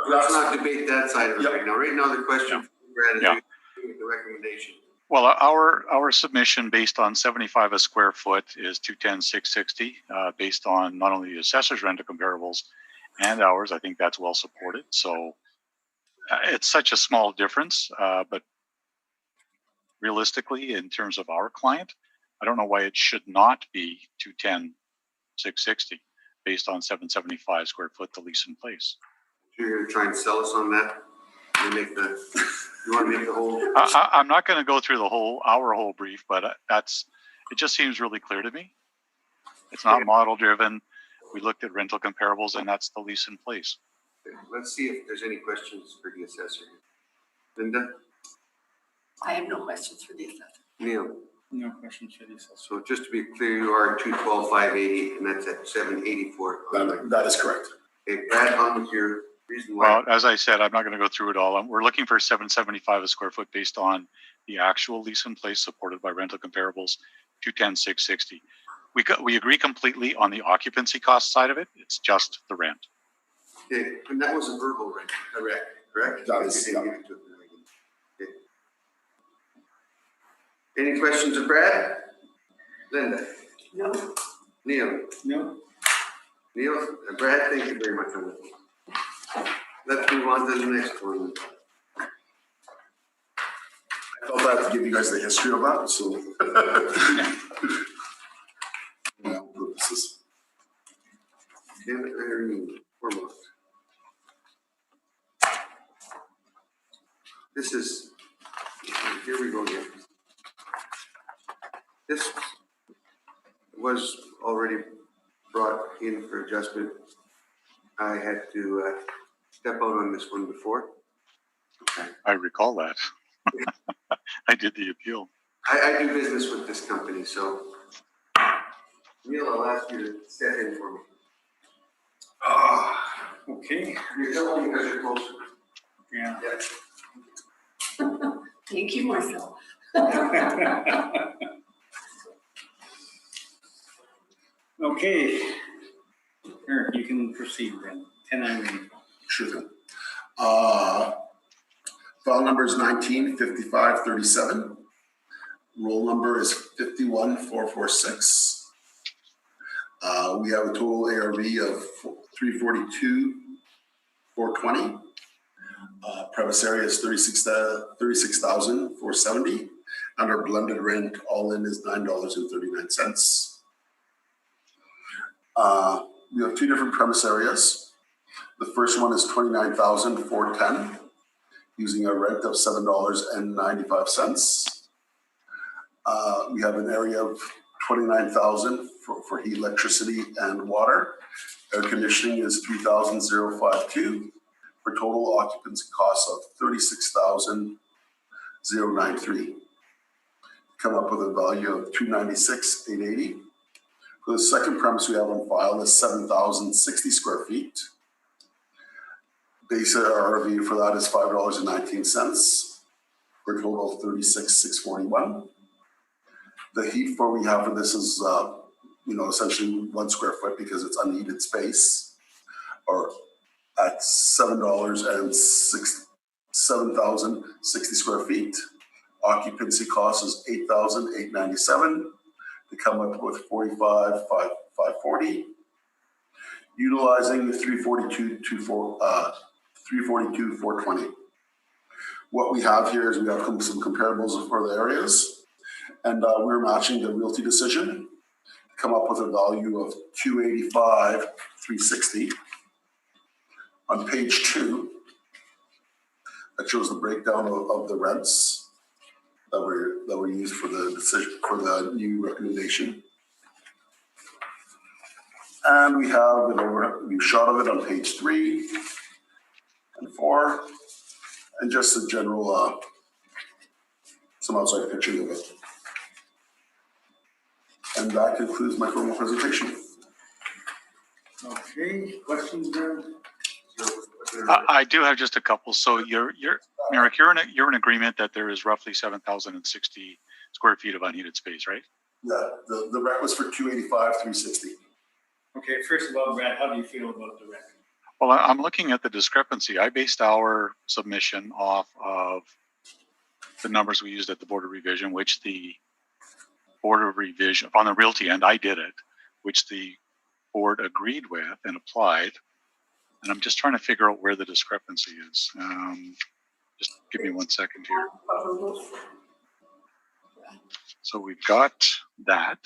Let's not debate that side of it Yep. right now. Right now, the question, Brad, is Yeah. the recommendation. well, our submission based on 75 a square foot is 210,660, based on not only the assessor's rental comparables and ours. I think that's well supported. So it's such a small difference, but realistically, in terms of our client, I don't know why it should not be 210,660 based on 775 square foot the lease in place. You're going to try and sell us on that? You want to make the whole? I'm not going to go through our whole brief, but it just seems really clear to me. It's not model driven. We looked at rental comparables, and that's the lease in place. Let's see if there's any questions for the assessor. Linda? I have no questions for the assessor. Neil? No questions for the assessor. So just to be clear, you are 212,580, and that's at 784. That is correct. Okay, Brad, on with your reason why. Well, as I said, I'm not going to go through it all. We're looking for 775 a square foot based on the actual lease in place supported by rental comparables, 210,660. We agree completely on the occupancy cost side of it. It's just the rent. Okay, and that was a verbal rent, correct? That is, yeah. Okay. Any questions of Brad? Linda? No? Neil? No? Neil? Brad, thank you very much on that. Let's move on to the next one. I felt I had to give you guys the history of that, so. Purposes. Foremost. This is, here we go again. This was already brought in for adjustment. I had to step out on this one before. I recall that. I did the appeal. I do business with this company, so Neil, I'll ask you to step in for me. Okay. You're telling me because you're closer. Yeah. Yeah. Thank you, Marcel. Okay. Eric, you can proceed then. 10 Irene. Sure thing. File number is 195537. Roll number is 51446. We have a total ARV of 342,420. Premise area is 36,470, and our blended rent all in is $9.39. We have two different premise areas. The first one is 29,410, using a rent of $7.95. We have an area of 29,000 for heat, electricity, and water. Air conditioning is 3,052 for total occupancy costs of 093. Come up with a value of 296,880. For the second premise we have on file is 7,060 square feet. Base RV for that is $5.19 for a total of 36,641. The heat floor we have for this is, essentially 1 square foot because it's unheated space, or at $7,060 square feet. Occupancy cost is $8,897 to come up with 45,540. Utilizing the 342,420. What we have here is we have some comparables for the areas, and we're matching the realty decision to come up with a value of 285,360. On page 2, that shows the breakdown of the rents that were used for the decision for the new recommendation. And we have an overview shot of it on page 3 and 4, and just a general, some outside picture of it. And that concludes my formal presentation. Okay, questions there? I do have just a couple. So Merrick, you're in agreement that there is roughly 7,060 square feet of unheated space, right? Yeah, the rec was for 285,360. Okay, first of all, Brad, how do you feel about the rec? Well, I'm looking at the discrepancy. I based our submission off of the numbers we used at the Board of Revision, which the Board of Revision, on the realty end, I did it, which the board agreed with and applied. And I'm just trying to figure out where the discrepancy is. Just give me 1 second here. So we've got that.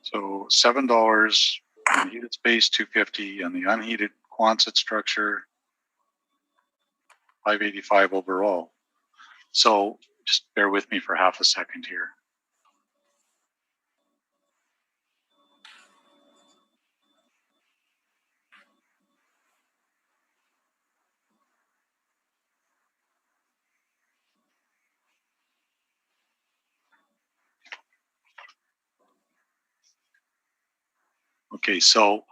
So $7 unheated space, $250, and the unheated Quonset structure, $585 overall. So just bear with me for half a second here. Okay, so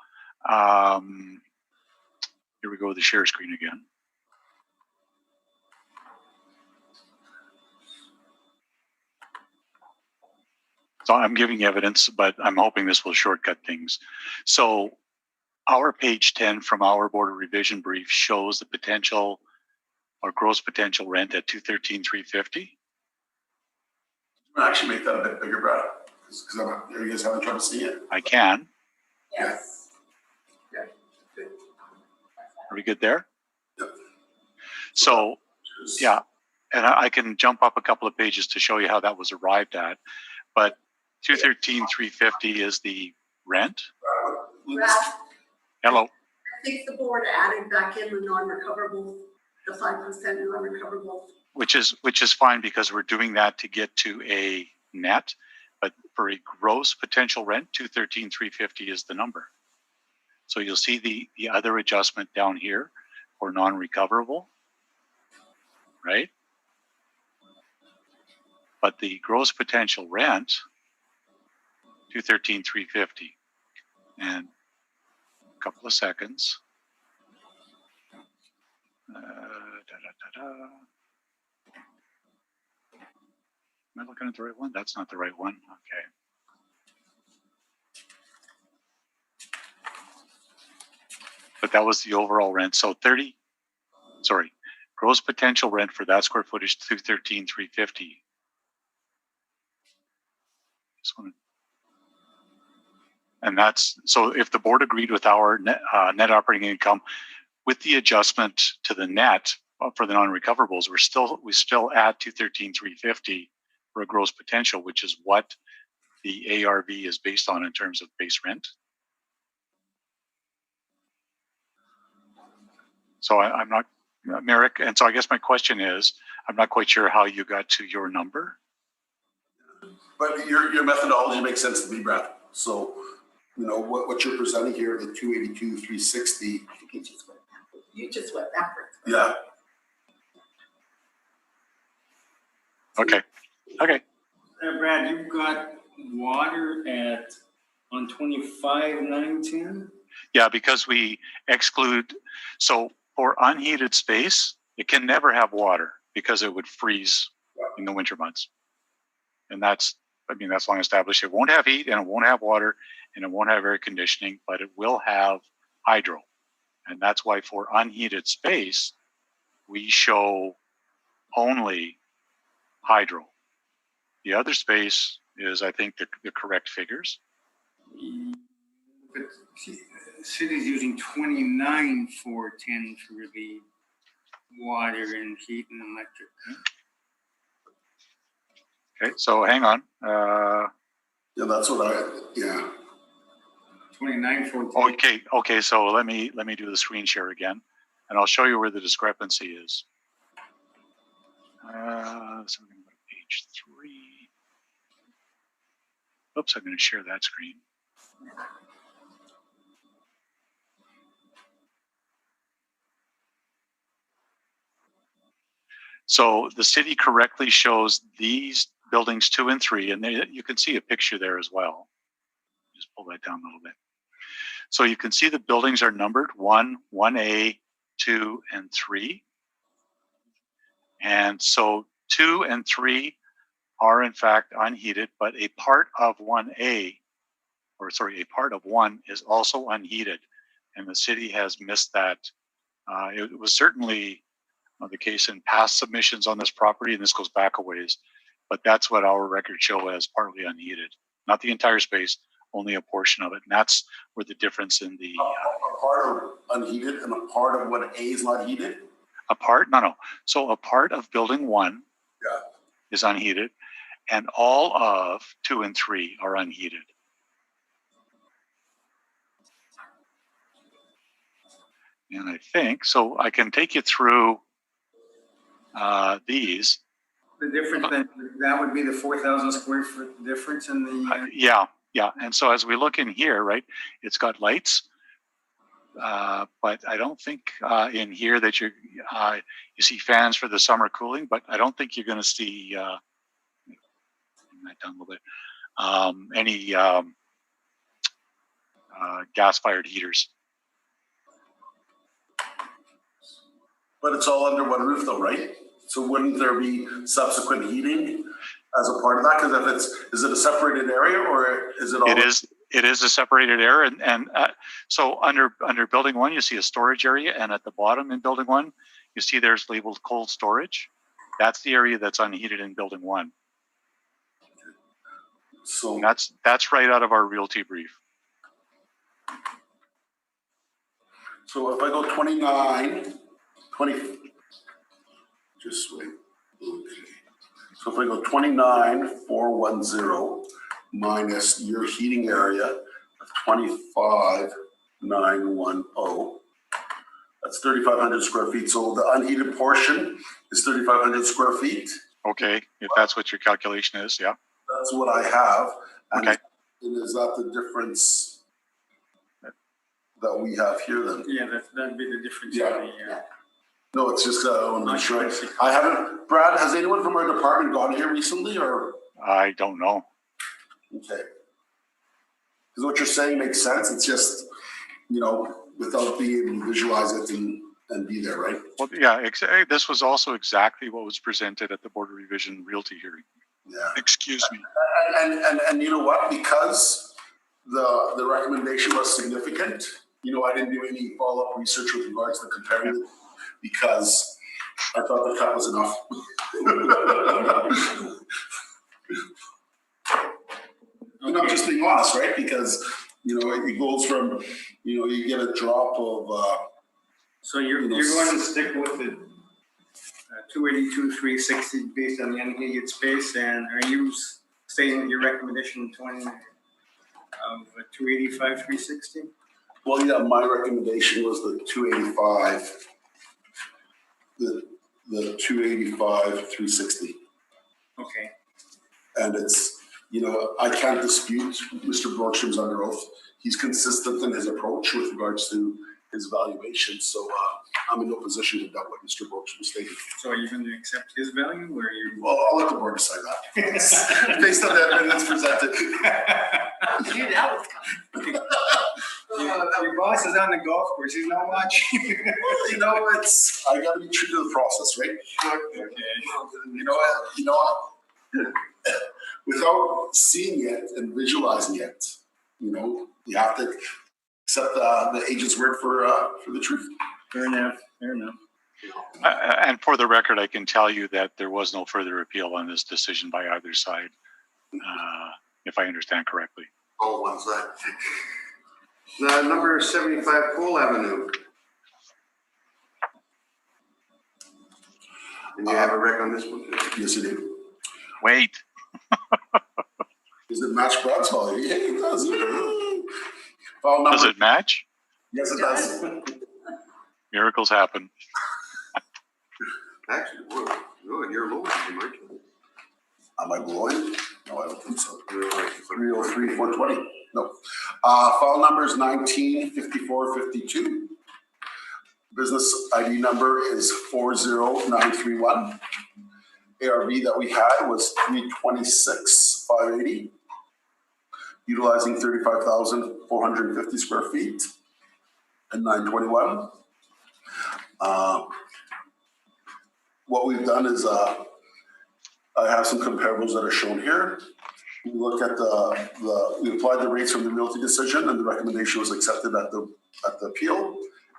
here we go with the share screen again. So I'm giving evidence, but I'm hoping this will shortcut things. So our page 10 from our Board of Revision brief shows the potential or gross potential rent at $213,350. Actually make that a bit bigger, Brad, because are you guys having trouble seeing it? I can. Yes. Are we good there? Yep. So, yeah, and I can jump up a couple of pages to show you how that was arrived at. But $213,350 is the rent. Brad, Hello. I think the board added back in the non-recoverable, the 5% non-recoverable. Which is fine because we're doing that to get to a net, but for a gross potential rent, $213,350 is the number. So you'll see the other adjustment down here for non-recoverable, right? But the gross potential rent, $213,350, and a couple of seconds. Am I looking at the right one? That's not the right one. Okay. But that was the overall rent. So gross potential rent for that square footage, $213,350. And that's, so if the board agreed with our net operating income with the adjustment to the net for the non-recoverables, we still add $213,350 for a gross potential, which is what the ARV is based on in terms of base rent. So I'm not, Merrick, and so I guess my question is, I'm not quite sure how you got to your number. But your methodology makes sense to me, Brad. So you know, what you're presenting here, the 282, 360. You just went backwards. Yeah. Okay. Okay. Brad, you've got water on 25, 9, 10? Yeah, because we exclude, so for unheated space, it can never have water because it would freeze in the winter months. And that's long established. It won't have heat and it won't have water and it won't have air conditioning, but it will have hydro. And that's why for unheated space, we show only hydro. The other space is, I think, the correct figures. But city's using 29 for 10 for the water and heat and electric. Okay, so hang on. Yeah, that's what yeah. 29 for 10. Okay, so let me do the screen share again, and I'll show you where the discrepancy is. So I'm going to go to page 3. Oops, I'm going to share that screen. So the city correctly shows these buildings 2 and 3, and you can see a picture there as well. Just pull that down a little bit. So you can see the buildings are numbered 1, 1A, 2, and 3. And so 2 and 3 are in fact unheated, but a part of 1A, a part of 1 is also unheated. And the city has missed that. It was certainly the case in past submissions on this property, and this goes back a ways, but that's what our records show as partly unheated. Not the entire space, only a portion of it. And that's where the difference in the... a part of unheated and a part of what A is not heated? No. So a part of building 1 is unheated, and all of 2 and 3 are unheated. And I think, so I can take you through these. The difference, that would be the 4,000 square foot difference in the... Yeah. And so as we look in here, right, it's got lights, but I don't think in here that you see fans for the summer cooling, but I don't think you're going to see, bring that down a little bit, any gas-fired heaters. But it's all under one roof though, right? So wouldn't there be subsequent heating as a part of that? Because is it a separated area or is it all? It is a separated area. And so under building 1, you see a storage area. And at the bottom in building 1, you see there's labeled cold storage. That's the area that's unheated in building 1. So and that's right out of our realty brief. So if I go 20, just wait. Okay. So if I go 29,410 minus your heating area of 25,910, that's 3,500 square feet. So the unheated portion is 3,500 square feet. Okay, if that's what your calculation is, yeah. That's what I have. And okay. Is that the difference that we have here then? Yeah, that'd be the difference. Yeah. No, it's just I'm not sure. I haven't. Brad, has anyone from our department gone here recently, or? I don't know. Okay. Because what you're saying makes sense. It's just, without being able to visualize it and be there, right? Well, yeah. This was also exactly what was presented at the Board of Revision Realty hearing. Yeah. Excuse me. And you know what? Because the recommendation was significant. I didn't do any follow-up research with regards to comparing it because I thought the cut was enough. And I'm just being honest, right? Because, it goes from, you get a drop of... so you're going to stick with the 282, 360 based on the unheated space, and are you staying with your recommendation 20 of 285, 360? Well, yeah, my recommendation was the 285, the 285, 360. Okay. And it's, I can't dispute Mr. Borgstrom's under oath. he's consistent in his approach with regards to his valuation. So I'm in no position to doubt what Mr. Brooks was stating. So are you going to accept his value or are you? Well, I'll let the board decide that based on the evidence presented. I knew that was coming. Your boss is on the golf course, he's not watching. Well, you know, I got to be true to the process, right? Okay. You know what? Without seeing it and visualizing it, you know, you have to accept the agent's word for the truth. Fair enough, fair enough. And for the record, I can tell you that there was no further appeal on this decision by either side, if I understand correctly. All one side. Now, number 75 Cole Avenue. And you have a rec on this one? Yes, you do. Wait. Does it match Brad's value? Yeah, it does. File number. Does it match? Yes, it does. Miracles happen. Actually, whoa, you're lower than Mike. Am I blowing? No, I don't think so. 303, 420. No. File number is 195452. Business ID number is 40931. ARV that we had was 326,580, utilizing 35,450 square feet and 921. What we've done is I have some comparables that are shown here. We look at we applied the rates from the realty decision, and the recommendation was accepted at the appeal.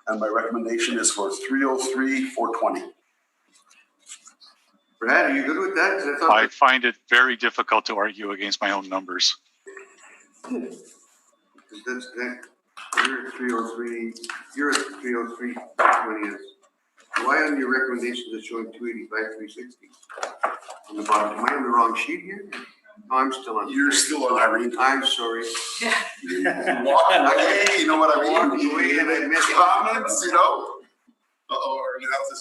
And my recommendation is for 303,420. Brad, are you good with that? 'Cause I find it very difficult to argue against my own numbers. That's that. You're at 303. You're at 303.20. Why on your recommendations it's showing 285, 360 on the bottom? Am I on the wrong sheet here? No, I'm still on. You're still on Irene. I'm sorry. You walk away, you know what I mean? Walked away and I missed comments, you know? Uh-oh, are we gonna have to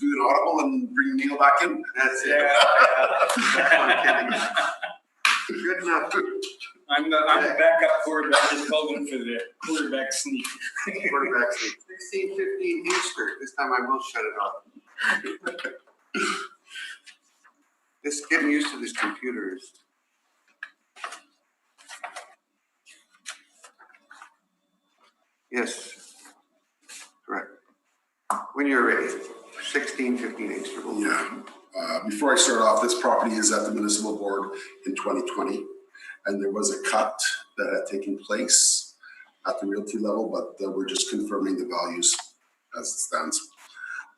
do an audible and bring Neil back in? That's it. Good enough. I'm the backup quarterback, just called him for the quarterback sneak. Quarterback 16-15 Easter. This time I will shut it off. Just getting used to this computer is. Yes. Correct. When you're ready. 16-15 Easter. Yeah. Before I start off, this property is at the municipal board in 2020, and there was a cut that had taken place at the realty level, but we're just confirming the values as it stands.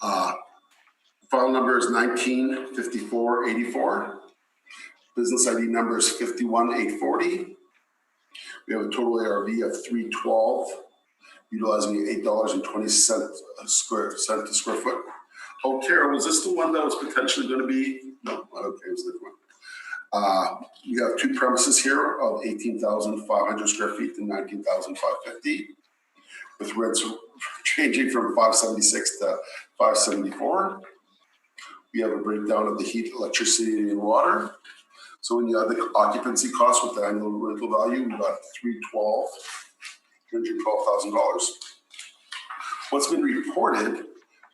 File number is 195484. Business ID number is 51840. We have a total ARV of 312, utilizing $8.20 a square foot. Oh, Kara, was this the one that was potentially going to be? No, okay, it was the one. We have two premises here of 18,500 square feet and 19,550, with rents changing from 576 to 574. We have a breakdown of the heat, electricity, and water. So when you add the occupancy cost with the annual rental value, we got $312,000. What's been reported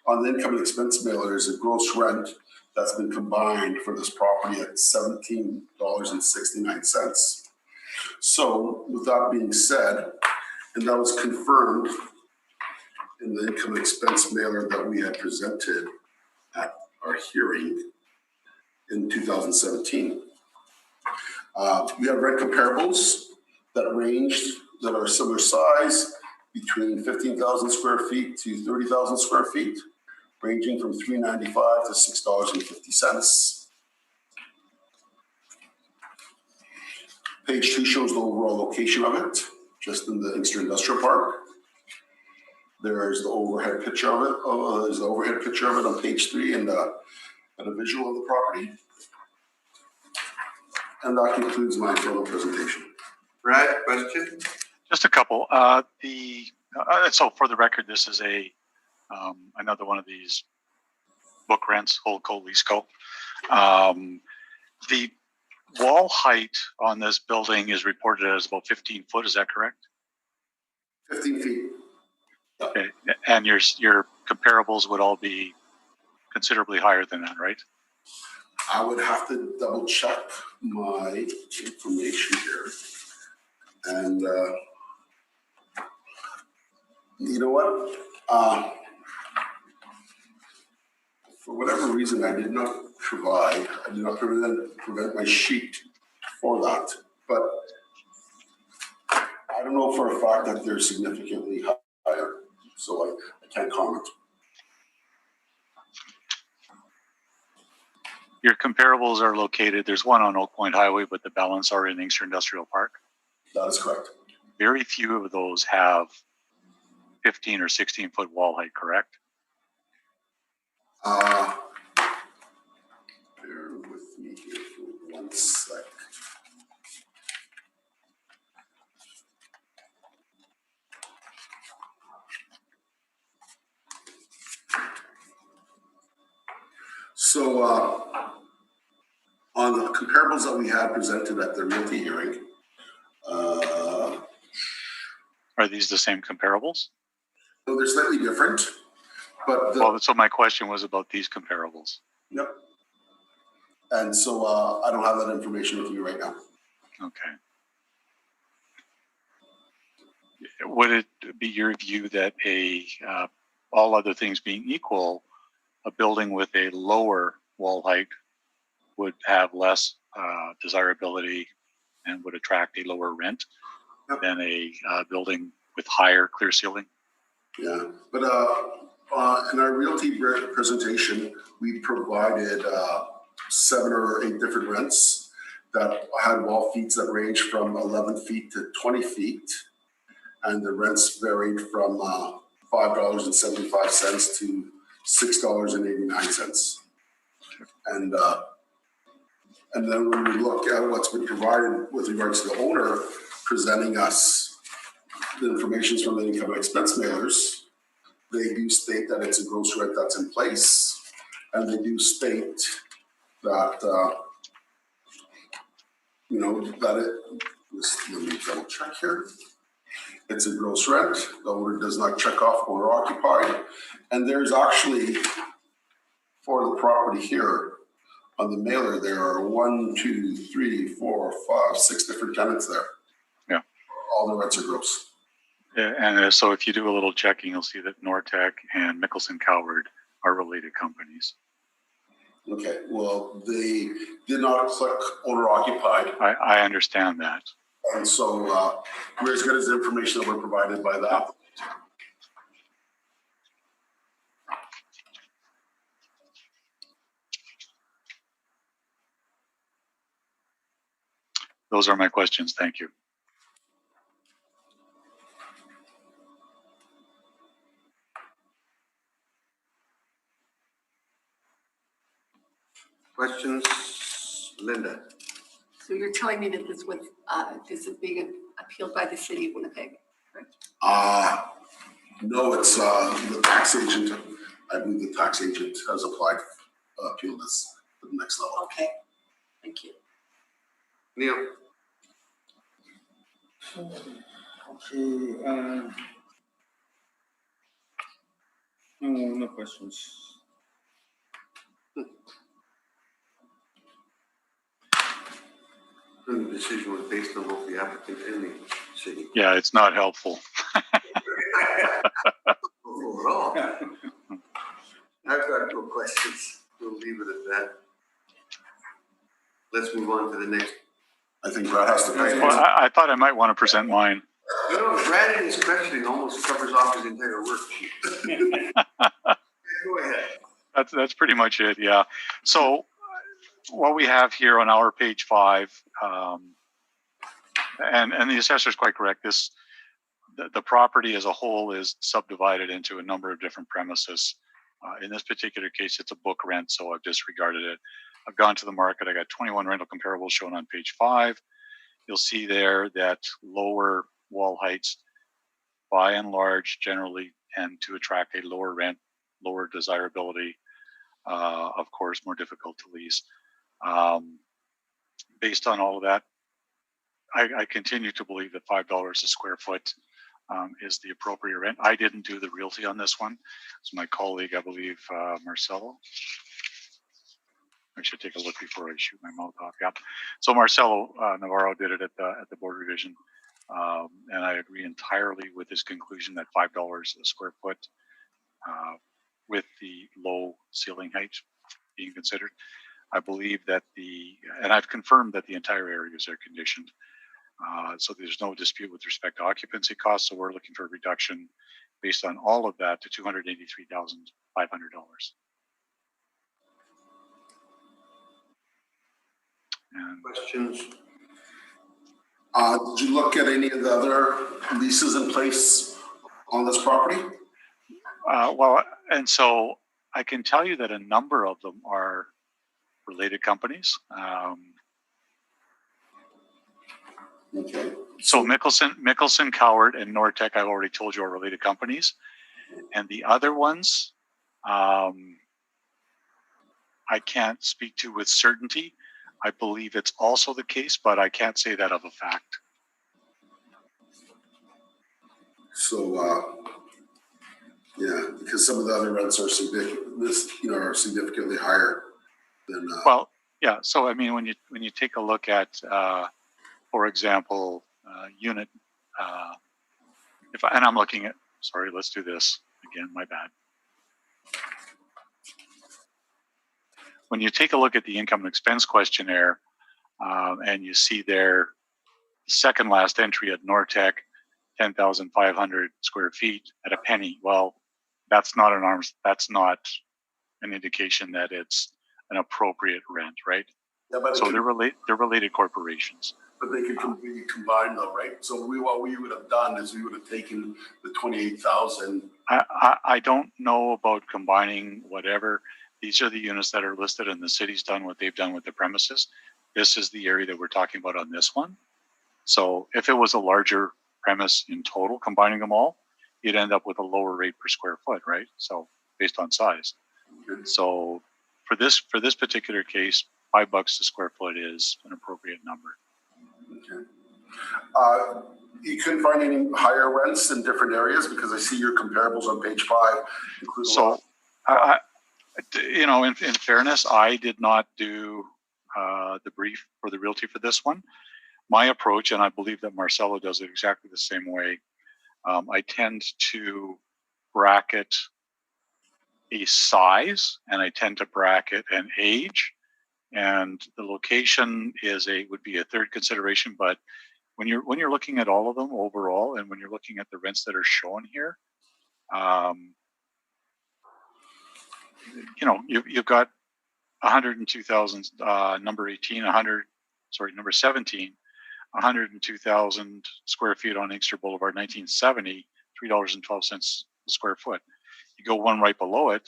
on the income and expense mailer is a gross rent that's been combined for this property at $17.69. So with that being said, and that was confirmed in the income and expense mailer that we had presented at our hearing in 2017. We have rent comparables that are similar size, between 15,000 square feet to 30,000 square feet, ranging from $3.95 to $6.50. Page 2 shows the overall location of it, just in the Inkster Industrial Park. There's the overhead picture of it. There's the overhead picture of it on page 3 and a visual of the property. And that concludes my formal presentation. Brad, question? Just a couple. So for the record, this is another one of these book rents, Holdco, Leaseco. The wall height on this building is reported as about 15 foot. Is that correct? 15 feet. Okay, and your comparables would all be considerably higher than that, right? I would have to double check my information here. And you know what? For whatever reason, I did not prevent my sheet for that. But I don't know for a fact that they're significantly higher, so I can't comment. Your comparables are located, there's one on Oak Point Highway, but the balance are in Inkster Industrial Park. That is correct. Very few of those have 15 or 16 foot wall height, correct? Bear with me here for 1 sec. So on the comparables that we had presented at the realty hearing, Are these the same comparables? so they're slightly different, but Well, so my question was about these comparables. yep. And so I don't have that information with me right now. Okay. Would it be your view that all other things being equal, a building with a lower wall height would have less desirability and would attract a lower rent than a building with higher clear ceiling? Yeah, but in our realty presentation, we provided 7 or 8 different rents that had wall feet that range from 11 feet to 20 feet. And the rents varied from $5.75 to $6.89. And then when we look at what's been provided with regards to the owner presenting us the information from the income and expense mailers, they do state that it's a gross rent that's in place. And they do state that, let me double check here. It's a gross rent. The owner does not check off owner occupied. And there's actually, for the property here, on the mailer, there are 1, 2, 3, 4, 5, 6 different tenants there. Yeah. All the rents are gross. Yeah, and so if you do a little checking, you'll see that Nortec and Mickelson Coward are related companies. Okay, well, they did not click owner occupied. I understand that. And so we're as good as the information that were provided by the applicant. Those are my questions. Thank you. Questions? Linda? So you're telling me that this is being appealed by the city of Winnipeg, correct? No, it's the tax agent. I believe the tax agent has applied, appealed this to the next level. Okay, thank you. Neil? Okay, no questions. The decision was based on both the applicant and the city. Yeah, it's not helpful. Overall. I've got no questions. We'll leave it at that. Let's move on to the next. I think Brad has to pay. Well, I thought I might want to present mine. You know, Brad in his questioning almost covers off his entire worksheet. Go ahead. That's pretty much it. Yeah. So what we have here on our page 5, and the assessor is quite correct. The property as a whole is subdivided into a number of different premises. In this particular case, it's a book rent, so I've disregarded it. I've gone to the market. I got 21 rental comparables shown on page 5. You'll see there that lower wall heights, by and large, generally tend to attract a lower rent, lower desirability, of course, more difficult to lease. Based on all of that, I continue to believe that $5 a square foot is the appropriate rent. I didn't do the realty on this one. It's my colleague, I believe, Marcelo. I should take a look before I shoot my mouth off. Yeah. So Marcelo Navarro did it at the board revision. And I agree entirely with his conclusion that $5 a square foot with the low ceiling height being considered. I believe that and I've confirmed that the entire area is air conditioned. So there's no dispute with respect to occupancy costs. So we're looking for a reduction based on all of that to $283,500. And Questions? Did you look at any of the other leases in place on this property? well, and so I can tell you that a number of them are related companies. Okay. So Mickelson, Coward, and Nortec, I've already told you, are related companies. And the other ones, I can't speak to with certainty. I believe it's also the case, but I can't say that of a fact. So, yeah, because some of the other rents are significantly higher than. Well, yeah. So I mean, when you take a look at, for example, unit, and I'm looking at. Sorry, let's do this again. My bad. When you take a look at the income and expense questionnaire, and you see their second last entry at Nortec, 10,500 square feet at a penny. Well, that's not an indication that it's an appropriate rent, right? Yeah, but so they're related corporations. But they could be combined though, right? So what we would have done is we would have taken the 28,000. I don't know about combining whatever. These are the units that are listed, and the city's done what they've done with the premises. This is the area that we're talking about on this one. So if it was a larger premise in total, combining them all, you'd end up with a lower rate per square foot, right? So based on size. So for this particular case, $5 a square foot is an appropriate number. Okay. You couldn't find any higher rents in different areas because I see your comparables on page 5 include. So, in fairness, I did not do the brief for the realty for this one. My approach, and I believe that Marcelo does it exactly the same way, I tend to bracket a size and I tend to bracket an age, and the location would be a third consideration. But when you're looking at all of them overall, and when you're looking at the rents that are shown here, you've got 102,000, number 18, number 17, 102,000 square feet on Inkster Boulevard, 1970, $3.12 a square foot. You go one right below it,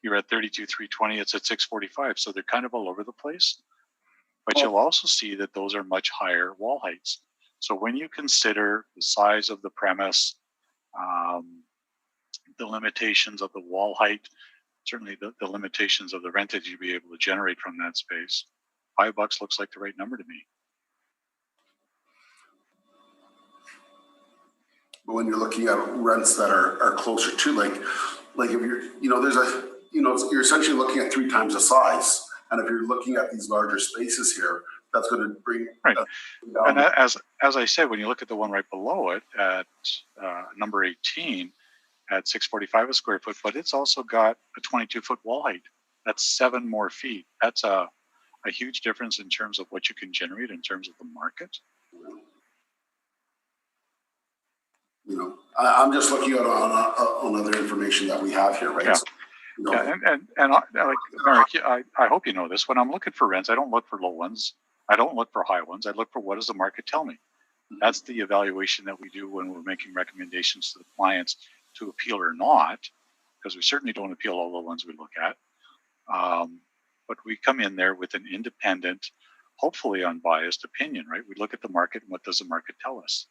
you're at 32,320. It's at 645. So they're kind of all over the place. But you'll also see that those are much higher wall heights. So when you consider the size of the premise, the limitations of the wall height, certainly the limitations of the rentage you'd be able to generate from that space, $5 looks like the right number to me. But when you're looking at rents that are closer to like if you're, you're essentially looking at 3 times the size. And if you're looking at these larger spaces here, that's going to bring right. And as I said, when you look at the one right below it at number 18 at 645 a square foot, but it's also got a 22-foot wall height. That's 7 more feet. That's a huge difference in terms of what you can generate in terms of the market. I'm just looking at on other information that we have here, right? Yeah. So, and like Marek, I hope you know this. When I'm looking for rents, I don't look for low ones. I don't look for high ones. I look for what does the market tell me. That's the evaluation that we do when we're making recommendations to the clients to appeal or not, because we certainly don't appeal all the ones we look at. But we come in there with an independent, hopefully unbiased opinion, right? We look at the market and what does the market tell us?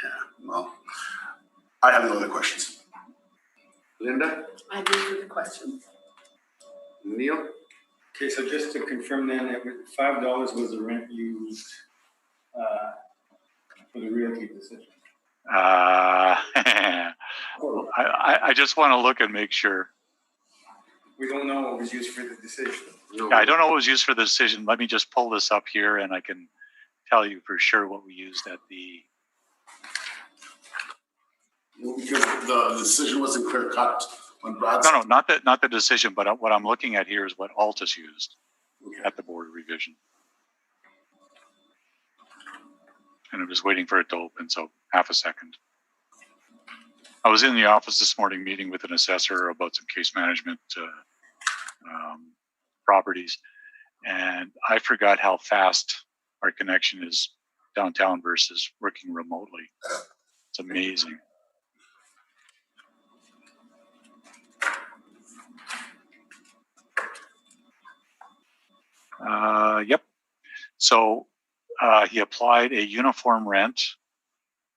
Yeah, well, I have no other questions. Linda? I have no further questions. Neil? Okay, so just to confirm then, $5 was the rent used for the realty decision. I just want to look and make sure. We don't know what was used for the decision. No. Yeah, I don't know what was used for the decision. Let me just pull this up here and I can tell you for sure what we used at the. Well, because the decision wasn't clear cut when Brad's. No, not the decision, but what I'm looking at here is what Altus used at the board revision. And I was waiting for it to open, so half a second. I was in the office this morning meeting with an assessor about some case management properties, and I forgot how fast our connection is downtown versus working remotely. It's amazing. Yep. So he applied a uniform rent,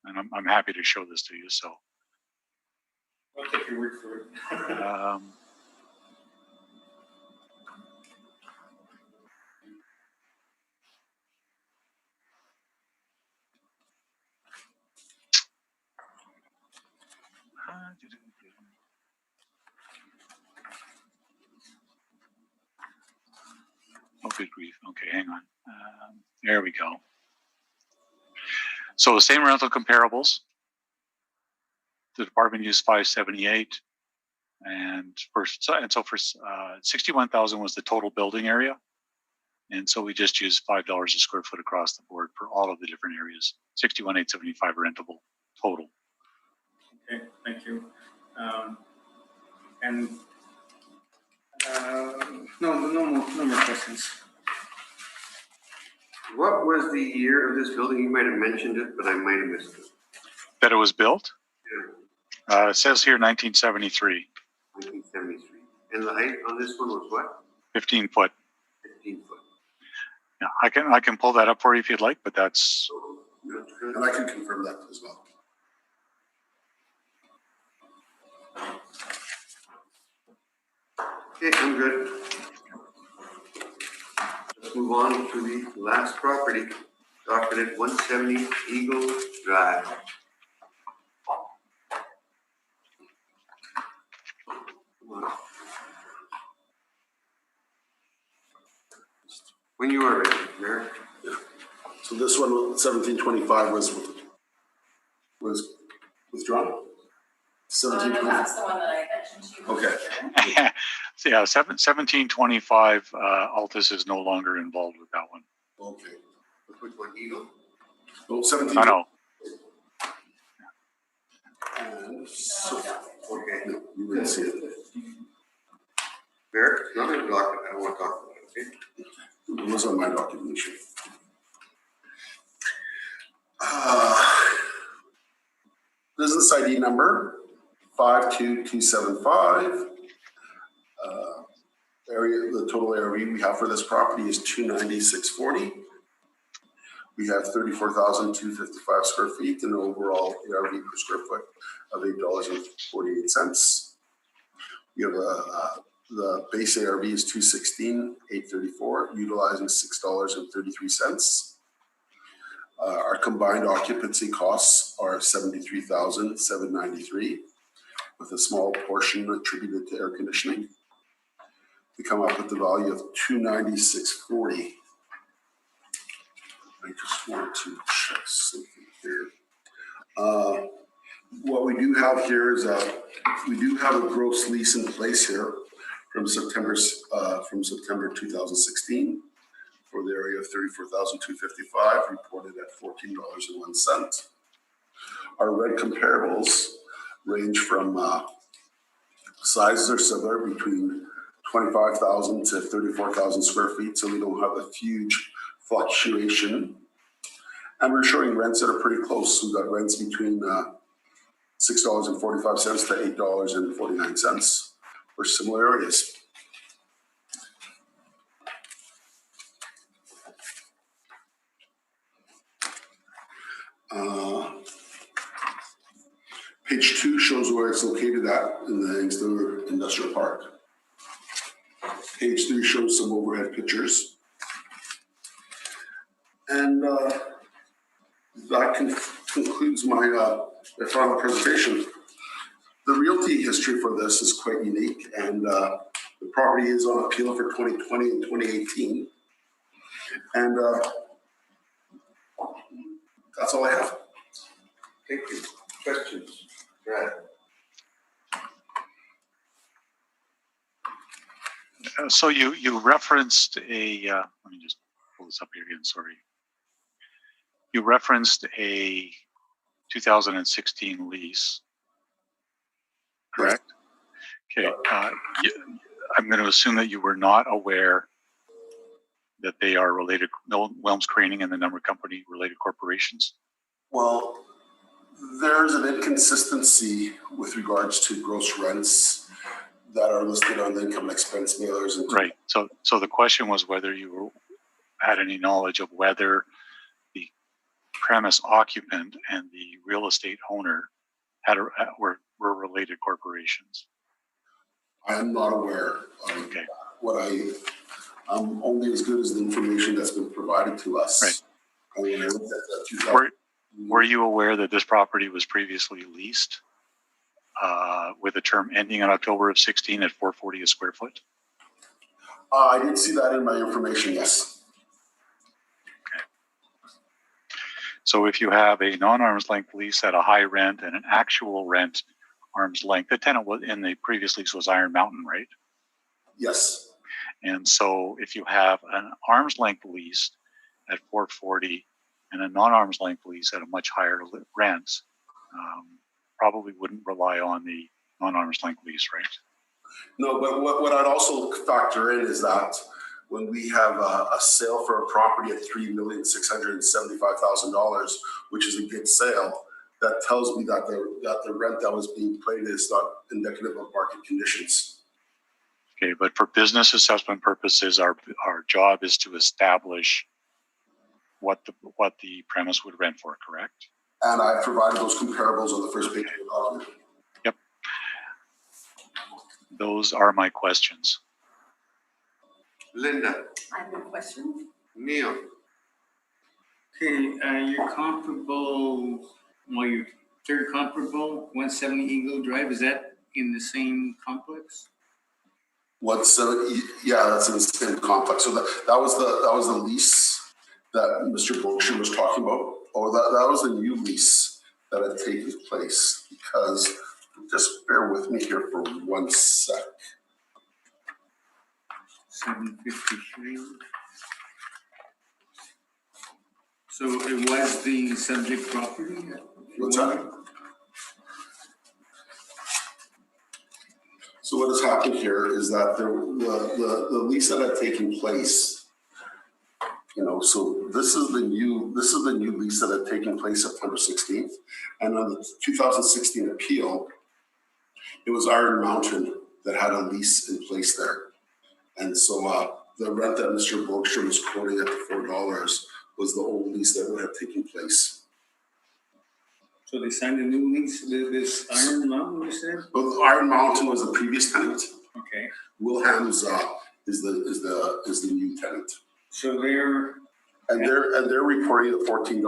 and I'm happy to show this to you. So I'll take your word for it. Oh, good grief. Okay, hang on. There we go. So the same rental comparables. The department used 578, and for 61,000 was the total building area, and so we just used $5 a square foot across the board for all of the different areas. 61,875 rentable total. Okay, thank you. No more questions. What was the year of this building? You might have mentioned it, but I might have missed it. That it was built? Yeah. It says here 1973. 1973. And the height on this one was what? 15 foot. 15 foot. Yeah, I can pull that up for you if you'd like, but that's. That's good. And I can confirm that as well. Okay, I'm good. Let's move on to the last property, documented 170 Eagle Drive. When you are ready, Mayor. So this one, 1725 was withdrawn? No, 1725? that's the one that I mentioned to you. Okay. So yeah, 1725. Altus is no longer involved with that one. Okay. Which one, Eagle? Well, 17. I know. And so, Okay. no, you didn't see it. Mayor, it's not in the document, I don't want to talk about it, okay? It was on my documentation. Business ID number 52275. The total area we have for this property is 29640. We have 34,255 square feet and an overall ARV per square foot of $8.48. We have the base ARV is 216,834, utilizing $6.33. Our combined occupancy costs are 73,793, with a small portion attributed to air conditioning. We come up with the value of 29640. I just want to check something here. What we do have here is we do have a gross lease in place here from September 2016 for the area of 34,255, reported at $14.01. Our rent comparables range from sizes are similar between 25,000 to 34,000 square feet, so we don't have a huge fluctuation. And we're showing rents that are pretty close. We've got rents between $6.45 to $8.49 for similar areas. Page 2 shows where it's located at in the Inkster Industrial Park. Page 3 shows some overhead pictures. And that concludes my my final presentation. The realty history for this is quite unique, and the property is on appeal for 2020 and 2018. And that's all I have. Thank you. Questions? Brad? So you referenced a, let me just pull this up here again, sorry. You referenced a 2016 lease, correct? Okay, I'm going to assume that you were not aware that they are related, Wilms Craning and the number company related corporations? Well, there's an inconsistency with regards to gross rents that are listed on the income and expense mailers. And Right. So the question was whether you had any knowledge of whether the premise occupant and the real estate owner were related corporations. I am not aware of Okay. what I'm only as good as the information that's been provided to us. Right. And when I looked at that Were you aware that this property was previously leased with a term ending in October of 16 at $4.40 a square foot? I did see that in my information, yes. Okay. So if you have a non-arm's length lease at a high rent and an actual rent arm's length, the tenant was in the previous lease was Iron Mountain, right? Yes. And so if you have an arm's length lease at $4.40 and a non-arm's length lease at a much higher rent, probably wouldn't rely on the non-arm's length lease, right? No, but what I'd also factor in is that when we have a sale for a property at $3,675,000, which is a good sale, that tells me that the rent that was being paid is not indicative of market conditions. Okay, but for business assessment purposes, our job is to establish what the premise would rent for, correct? And I provided those comparables on the first page of the document. Yep. Those are my questions. Linda? I have no questions. Neil? Okay, you're comparable, well, your third comparable, 170 Eagle Drive, is that in the same complex? Yeah, that's in the same complex. So that was the lease that Mr. Berkshire was talking about. Or that was a new lease that had taken place, because just bear with me here for 1 sec. 753. So it was the subject property? What's that? So what has happened here is that the lease that had taken place, so this is the new lease that had taken place September 16th. And on the 2016 appeal, it was Iron Mountain that had a lease in place there. And so the rent that Mr. Berkshire was quoting at the $4 was the old lease that would have taken place. So they signed a new lease with this Iron Mountain, you said? Well, Iron Mountain was the previous tenant. Okay. Wilhelm's is the new tenant. So they're, they're reporting a $14.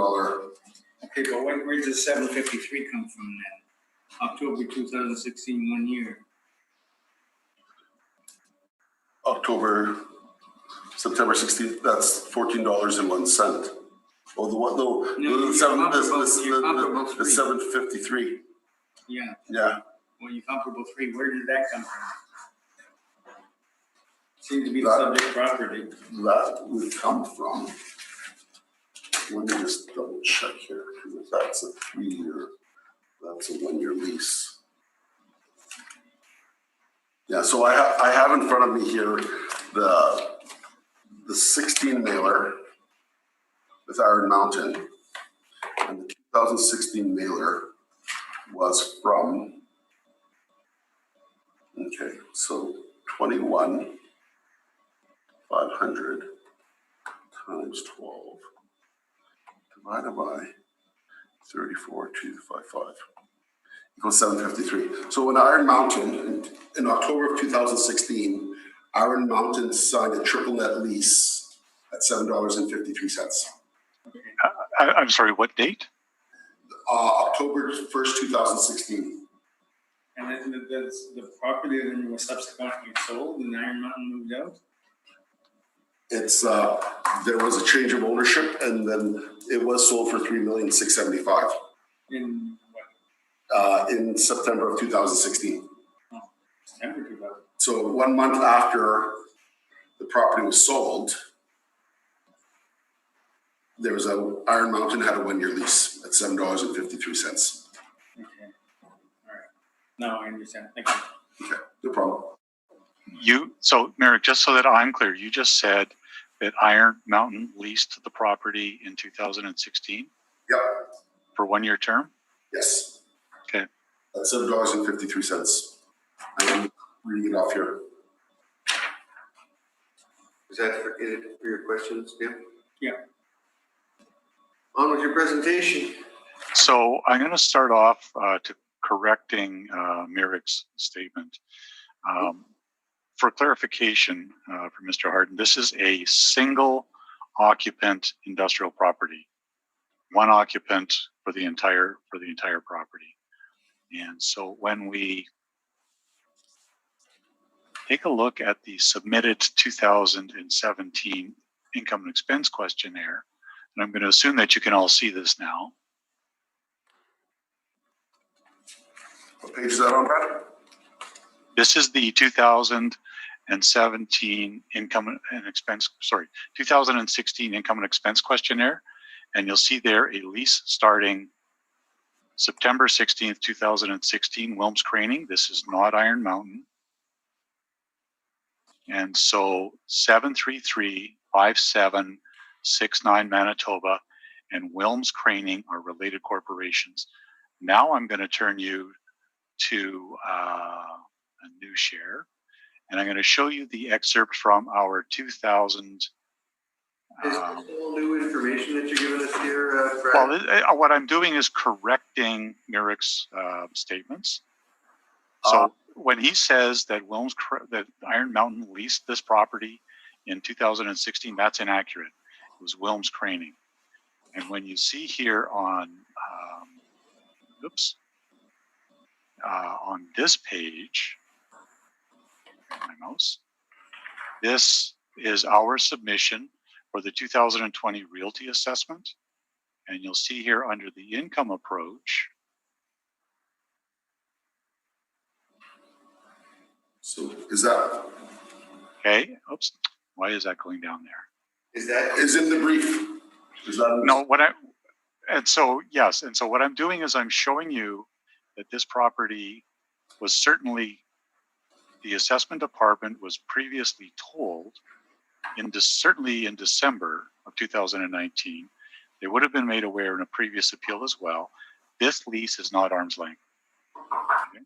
okay, but where does 753 come from then? October 2016, 1 year. September 16th, that's $14.01. Oh, the one, no, No, the 753. Yeah, Yeah. well, you comparable 3, where did that come from? Seemed to be the That- subject property. That would come from, let me just double check here, because if that's a 3-year, that's a 1-year lease. Yeah, so I have in front of me here the 16 mailer with Iron Mountain, and the 2016 mailer was from, okay, so 21,500 times 12 divided by 34,255 equals 753. So when Iron Mountain, in October of 2016, Iron Mountain signed a triple net lease at $7.53. I'm sorry, what date? October 1st, 2016. And then the property then was subsequently sold and Iron Mountain moved out? It's, there was a change of ownership and then it was sold for $3,675,000 In what, in September of 2016. September 2000? So 1 month after the property was sold, there was Iron Mountain had a 1-year lease at $7.53. Okay, all right. Now I understand, thank you. Okay, no problem. So Merrick, just so that I'm clear, you just said that Iron Mountain leased the property in 2016 Yep, for 1-year term? yes. Okay. At $7.53. I'm reading it off here. Is that it for your questions, Tim? Yeah. On with your presentation. So I'm going to start off to correcting Merrick's statement. For clarification for Mr. Harden, this is a single occupant industrial property, one occupant for the entire property. And so when we take a look at the submitted 2017 income and expense questionnaire, and I'm going to assume that you can all see this now. What page is that on, Brad? This is the 2017 income and expense, 2016 income and expense questionnaire. And you'll see there a lease starting September 16th, 2016, Wilms Craning. This is not Iron Mountain. And so 7335769 Manitoba and Wilms Craning are related corporations. Now I'm going to turn you to a new share, and I'm going to show you the excerpt from our 2000. Is this all new information that you're giving us here, Brad? Well, what I'm doing is correcting Merrick's statements. So when he says that that Iron Mountain leased this property in 2016, that's inaccurate. It was Wilms Craning. And when you see here on, on this page, my mouse, this is our submission for the 2020 realty assessment. And you'll see here under the income approach. So is that? Okay, oops, why is that going down there? Is that? Is in the brief. Is that? No, and so what I'm doing is I'm showing you that this property was certainly, the assessment department was previously told, certainly in December of 2019, they would have been made aware in a previous appeal as well. This lease is not arm's length. Okay?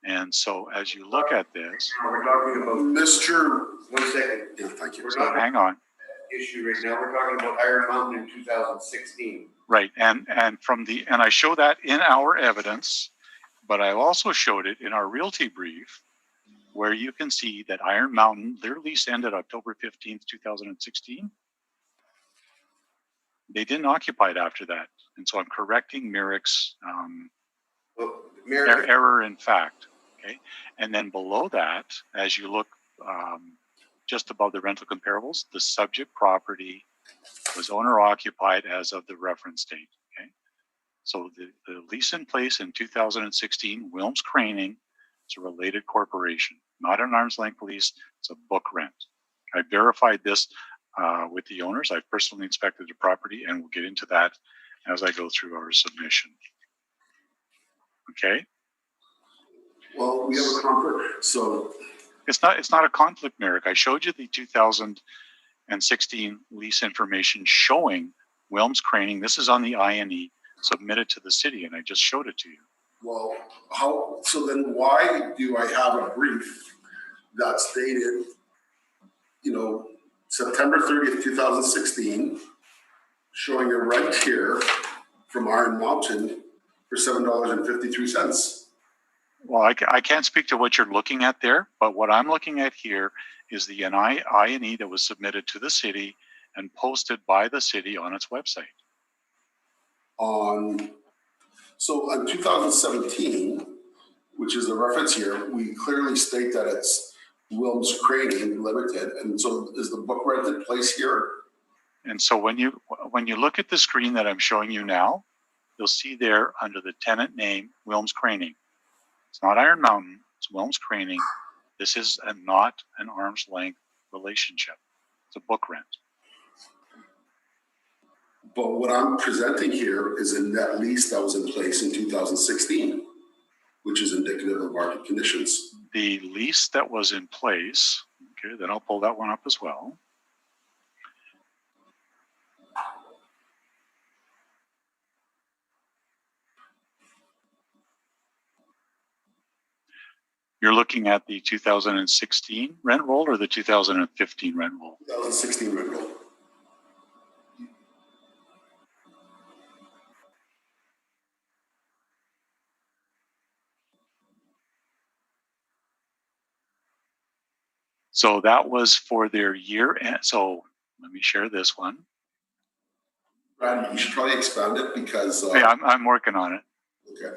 And so as you look at this, We're talking about Mr. 1 second. Yeah, thank you. We're so not hang on. issue right now. We're talking about Iron Mountain in 2016. Right, and I show that in our evidence, but I also showed it in our realty brief, where you can see that Iron Mountain, their lease ended October 15th, 2016. They didn't occupy it after that, and so I'm correcting Merrick's error in fact. Okay, and then below that, as you look just above the rental comparables, the subject property was owner occupied as of the reference date. Okay, so the lease in place in 2016, Wilms Craning, is a related corporation, not an arm's length lease. It's a book rent. I verified this with the owners. I've personally inspected the property, and we'll get into that as I go through our submission. Okay. Well, we have a conflict, so. It's not a conflict, Merrick. I showed you the 2016 lease information showing Wilms Craning. This is on the INE submitted to the city, and I just showed it to you. Well, so then why do I have a brief that's dated, September 30th, 2016, showing a rent here from Iron Mountain for $7.53? Well, I can't speak to what you're looking at there, but what I'm looking at here is the INE that was submitted to the city and posted by the city on its website. On So in 2017, which is the reference here, we clearly state that it's Wilms Craning Limited. And so is the book rent in place here? And so when you look at the screen that I'm showing you now, you'll see there under the tenant name, Wilms Craning. It's not Iron Mountain, it's Wilms Craning. This is not an arm's length relationship. It's a book rent. But what I'm presenting here is a net lease that was in place in 2016, which is indicative of market conditions. The lease that was in place, okay, then I'll pull that one up as well. You're looking at the 2016 rent roll or the 2015 rent roll? 2016 rent roll. So that was for their year end. So let me share this one. Brad, you should probably expand it because. Yeah, I'm working on it. Okay.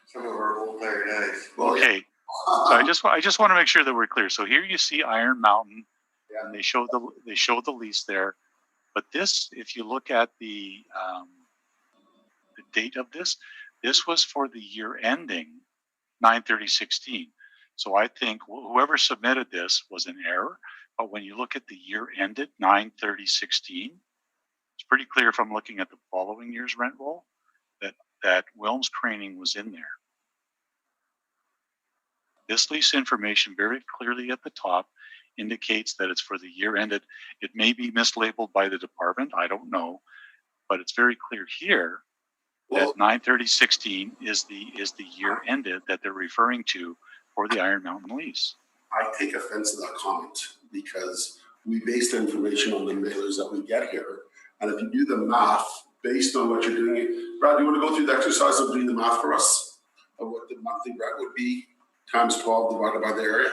Some of our old tired eyes. Well, Okay. So I just want to make sure that we're clear. So here you see Iron Mountain, and they show the lease there. But this, if you look at the date of this was for the year ending 9/30/16. So I think whoever submitted this was in error. But when you look at the year ended 9/30/16, it's pretty clear from looking at the following year's rent roll that Wilms Craning was in there. This lease information very clearly at the top indicates that it's for the year ended. It may be mislabeled by the department, I don't know, but it's very clear here that 9/30/16 is the year ended that they're referring to for the Iron Mountain lease. I take offense to that comment because we base the information on the mailers that we get here. And if you do the math based on what you're doing, Brad, do you want to go through the exercise of doing the math for us of what the monthly rent would be times 12 divided by the area?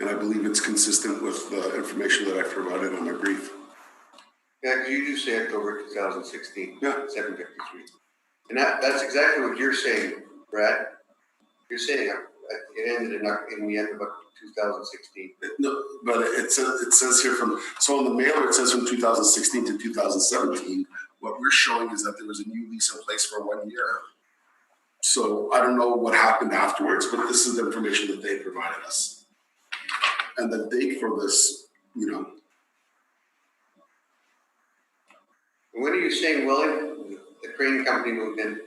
And I believe it's consistent with the information that I provided on my brief. Yeah, because you do say October 2016. Yeah. 753. And that's exactly what you're saying, Brad. You're saying it ended in the end of 2016. No, but it says here so on the mailer it says from 2016 to 2017. What we're showing is that there was a new lease in place for 1 year. So I don't know what happened afterwards, but this is the information that they provided us. And the date for this, When are you saying, William, the crane company moved in?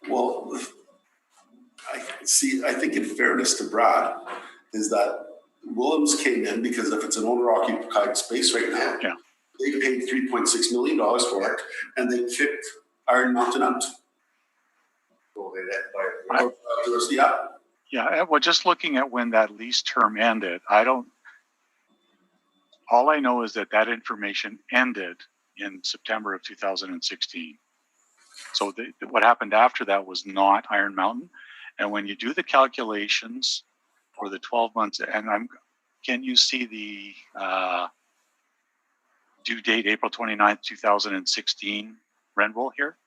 well, I think in fairness to Brad, is that Williams came in because if it's an owner-occupied space right now, Yeah. they paid $3.6 million for it, and they kicked Iron Mountain out. Oh, they let buy it. Yeah. Yeah, well, just looking at when that lease term ended, all I know is that information ended in September of 2016. So what happened after that was not Iron Mountain. And when you do the calculations for the 12 months, and can you see the due date, April 29th, 2016 rent roll here?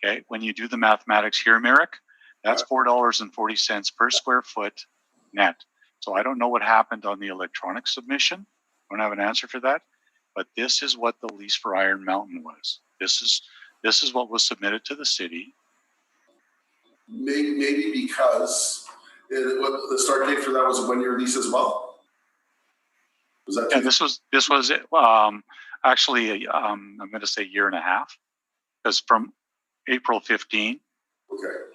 Okay, when you do the mathematics here, Merrick, that's $4.40 per square foot net. So I don't know what happened on the electronic submission. I don't have an answer for that. But this is what the lease for Iron Mountain was. This is what was submitted to the city. Maybe because the start date for that was a 1-year lease as well. Was that? Yeah, this was actually I'm going to say 1.5 years, because from April 15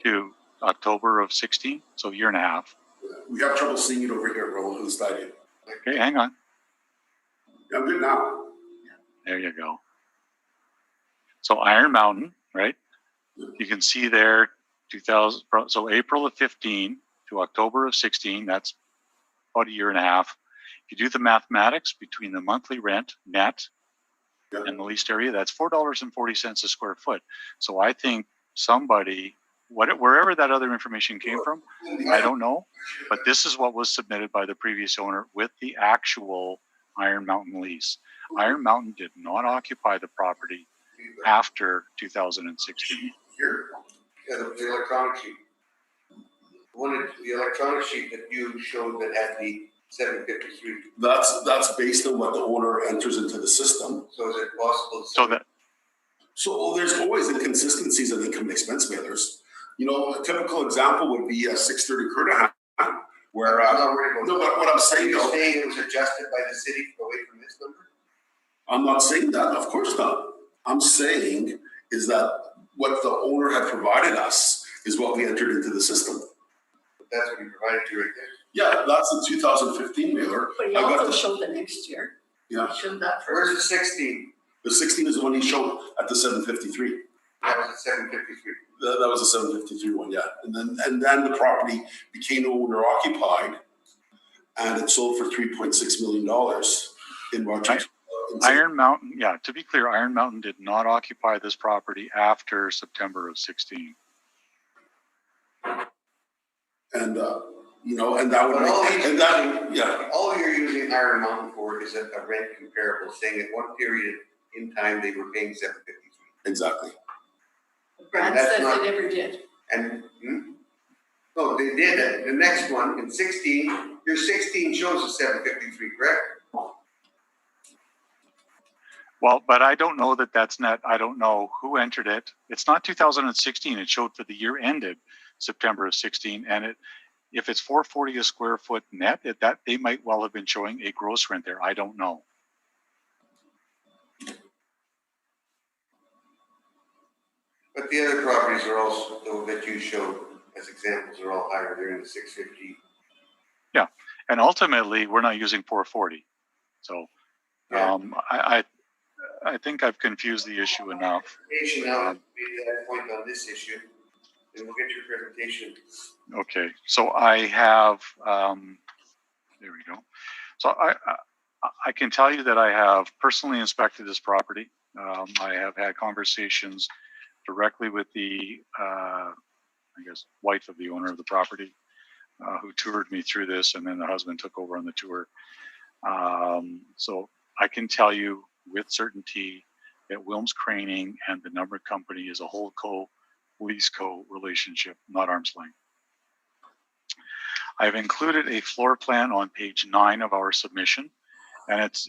to October of 16, so 1.5 years. Yeah. We have trouble seeing it over here, Roland, on the study. Okay, hang on. Yeah, I'm good now. There you go. So Iron Mountain, right? You can see there 2000. So April of 15 to October of 16. That's about 1.5 years. If you do the mathematics between the monthly rent net Yeah. in the leased area, that's $4.40 a square foot. So I think somebody, wherever that other information came from, I don't know, but this is what was submitted by the previous owner with the actual Iron Mountain lease. Iron Mountain did not occupy the property after 2016. Here, yeah, the electronic sheet. The electronic sheet that you showed that had the 753. That's based on what the owner enters into the system. So is it possible? So there's always inconsistencies in income and expense mailers. You know, a typical example would be 630 Curdahan, where I'm not worried about no, but what I'm Are saying, you though, saying it was adjusted by the city away from this number? I'm not saying that. Of course not. I'm saying is that what the owner had provided us is what we entered into the system. That's what you provided to right there. Yeah, that's the 2015 mailer. But he I got also the- showed the next year. Yeah, He showed that Where's first. the 16? the 16 is the one he showed at the 753. That was at 753. That was a 753 one, yeah. And then the property became owner occupied, and it sold for $3.6 million in March. Iron Mountain, yeah, to be clear, Iron Mountain did not occupy this property after September of 16. And you know, and that would But all make, these- and that, yeah. All you're using Iron Mountain for is a rent comparable, saying at one period in time they were paying 753. Exactly. Brad That's says not- they never did. And no, they did it. The next one in 16, your 16 shows a 753, correct? Well, but I don't know that that's not, I don't know who entered it. It's not 2016. It showed for the year ended September of 16. And if it's 440 a square foot net, that they might well have been showing a gross rent there. I don't know. But the other properties are also, though, that you showed as examples are all higher. They're in the 650. And ultimately, we're not using 440. So Yeah. I think I've confused the issue enough. Now, maybe that point on this issue, and we'll get your presentation. Okay, so I have, there we go. So I can tell you that I have personally inspected this property. I have had conversations directly with the, I guess, wife of the owner of the property, who toured me through this, and then the husband took over on the tour. So I can tell you with certainty that Wilms Craning and the numbered company is a whole lease relationship, not arm's length. I've included a floor plan on page 9 of our submission, and it's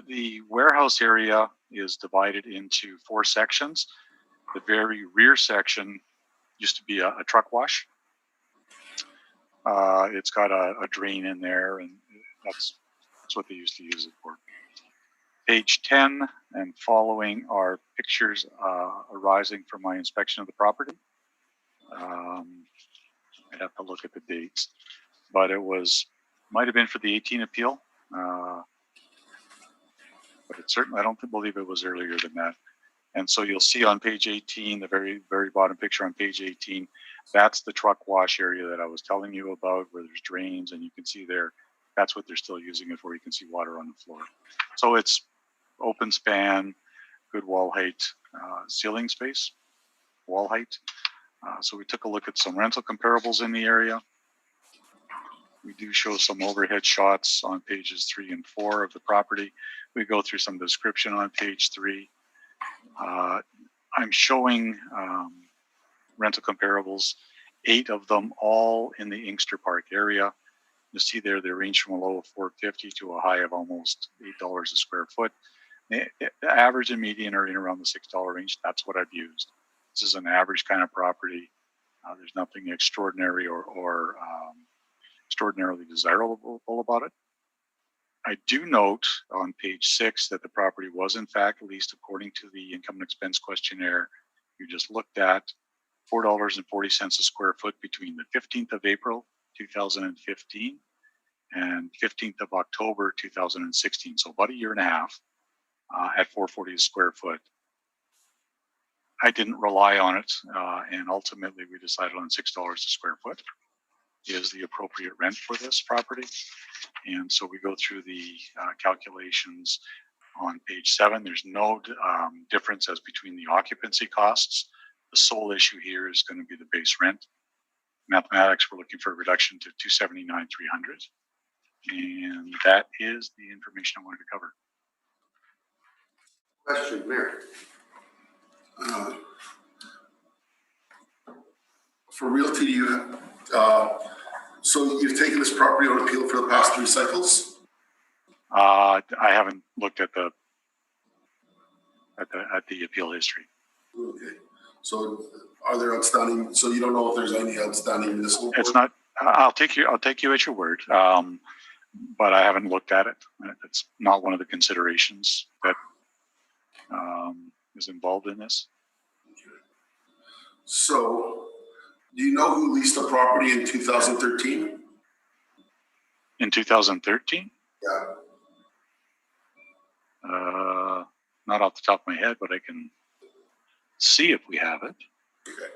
the warehouse area is divided into 4 sections. The very rear section used to be a truck wash. It's got a drain in there, and that's what they used to use it for. Page 10 and following are pictures arising from my inspection of the property. I'd have to look at the dates, but it might have been for the 18 appeal, but it certainly, I don't believe it was earlier than that. And so you'll see on page 18, the very, very bottom picture on page 18, that's the truck wash area that I was telling you about, where there's drains, and you can see there, that's what they're still using it for. You can see water on the floor. So it's open span, good wall height, ceiling space, wall height. So we took a look at some rental comparables in the area. We do show some overhead shots on pages 3 and 4 of the property. We go through some description on page 3. I'm showing rental comparables, 8 of them all in the Inkster Park area. You see there, they range from a low of $4.50 to a high of almost $8 a square foot. The average and median are in around the $6 range. That's what I've used. This is an average kind of property. There's nothing extraordinary or extraordinarily desirable about it. I do note on page 6 that the property was in fact leased according to the income and expense questionnaire you just looked at, $4.40 a square foot between the 15th of April 2015 and 15th of October 2016. So about a year and a half at $4.40 a square foot. I didn't rely on it, and ultimately we decided on $6 a square foot is the appropriate rent for this property. And so we go through the calculations on page 7. There's no difference as between the occupancy costs. The sole issue here is going to be the base rent. Mathematics, we're looking for a reduction to 279,300. And that is the information I wanted to cover. Question, Mayor. For realty, you so you've taken this property on appeal for the past 3 cycles? I haven't looked at the appeal history. Okay. So are there outstanding, so you don't know if there's any outstanding municipal? It's not. I'll take you at your word, but I haven't looked at it. It's not one of the considerations that is involved in this. So, do you know who leased the property in 2013? In 2013? Yeah. Not off the top of my head, but I can see if we have it. Okay.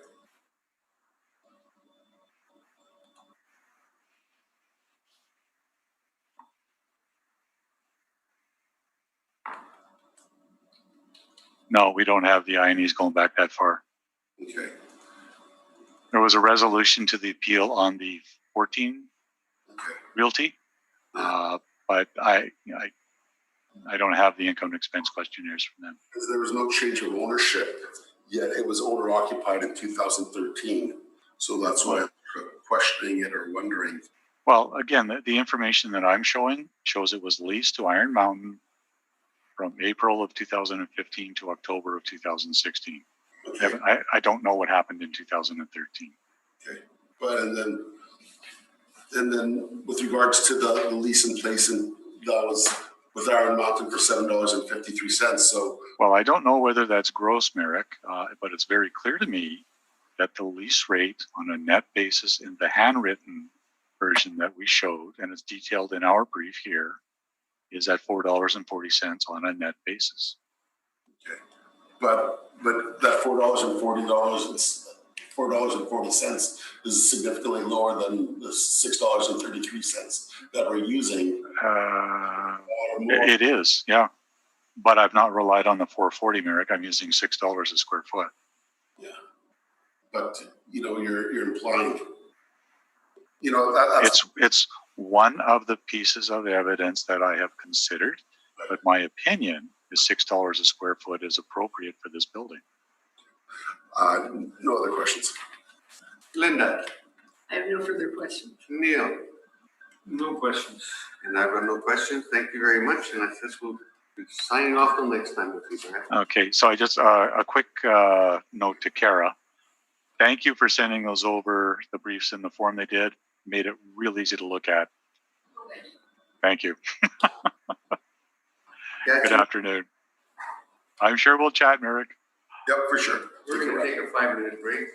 No, we don't have the INEs going back that far. Okay. There was a resolution to the appeal on the 14 Okay. realty, but I don't have the income and expense questionnaires from them. Because there was no change of ownership, yet it was owner occupied in 2013. So that's why I'm questioning it or wondering. Well, again, the information that I'm showing shows it was leased to Iron Mountain from April of 2015 to October of 2016. Okay. I don't know what happened in 2013. Okay. But and then with regards to the lease in place, and that was with Iron Mountain for $7.53. So well, I don't know whether that's gross, Merrick, but it's very clear to me that the lease rate on a net basis in the handwritten version that we showed, and it's detailed in our brief here, is at $4.40 on a net basis. okay. But that $4.40 is significantly lower than the $6.33 that we're using. It is, yeah. But I've not relied on the 440, Merrick. I'm using $6 a square foot. Yeah. But you're implying, that's It's one of the pieces of evidence that I have considered, but my opinion is $6 a square foot is appropriate for this building. no other questions. Linda. I have no further questions. Neil. No questions. And I've got no questions. Thank you very much. And I guess we'll be signing off till next time with you, perhaps. Okay, so I just a quick note to Kara. Thank you for sending those over, the briefs in the form they did. Made it real easy to look at. Thank you. Good afternoon. I'm sure we'll chat, Merrick. Yep, for sure. We're going to take a 5-minute break.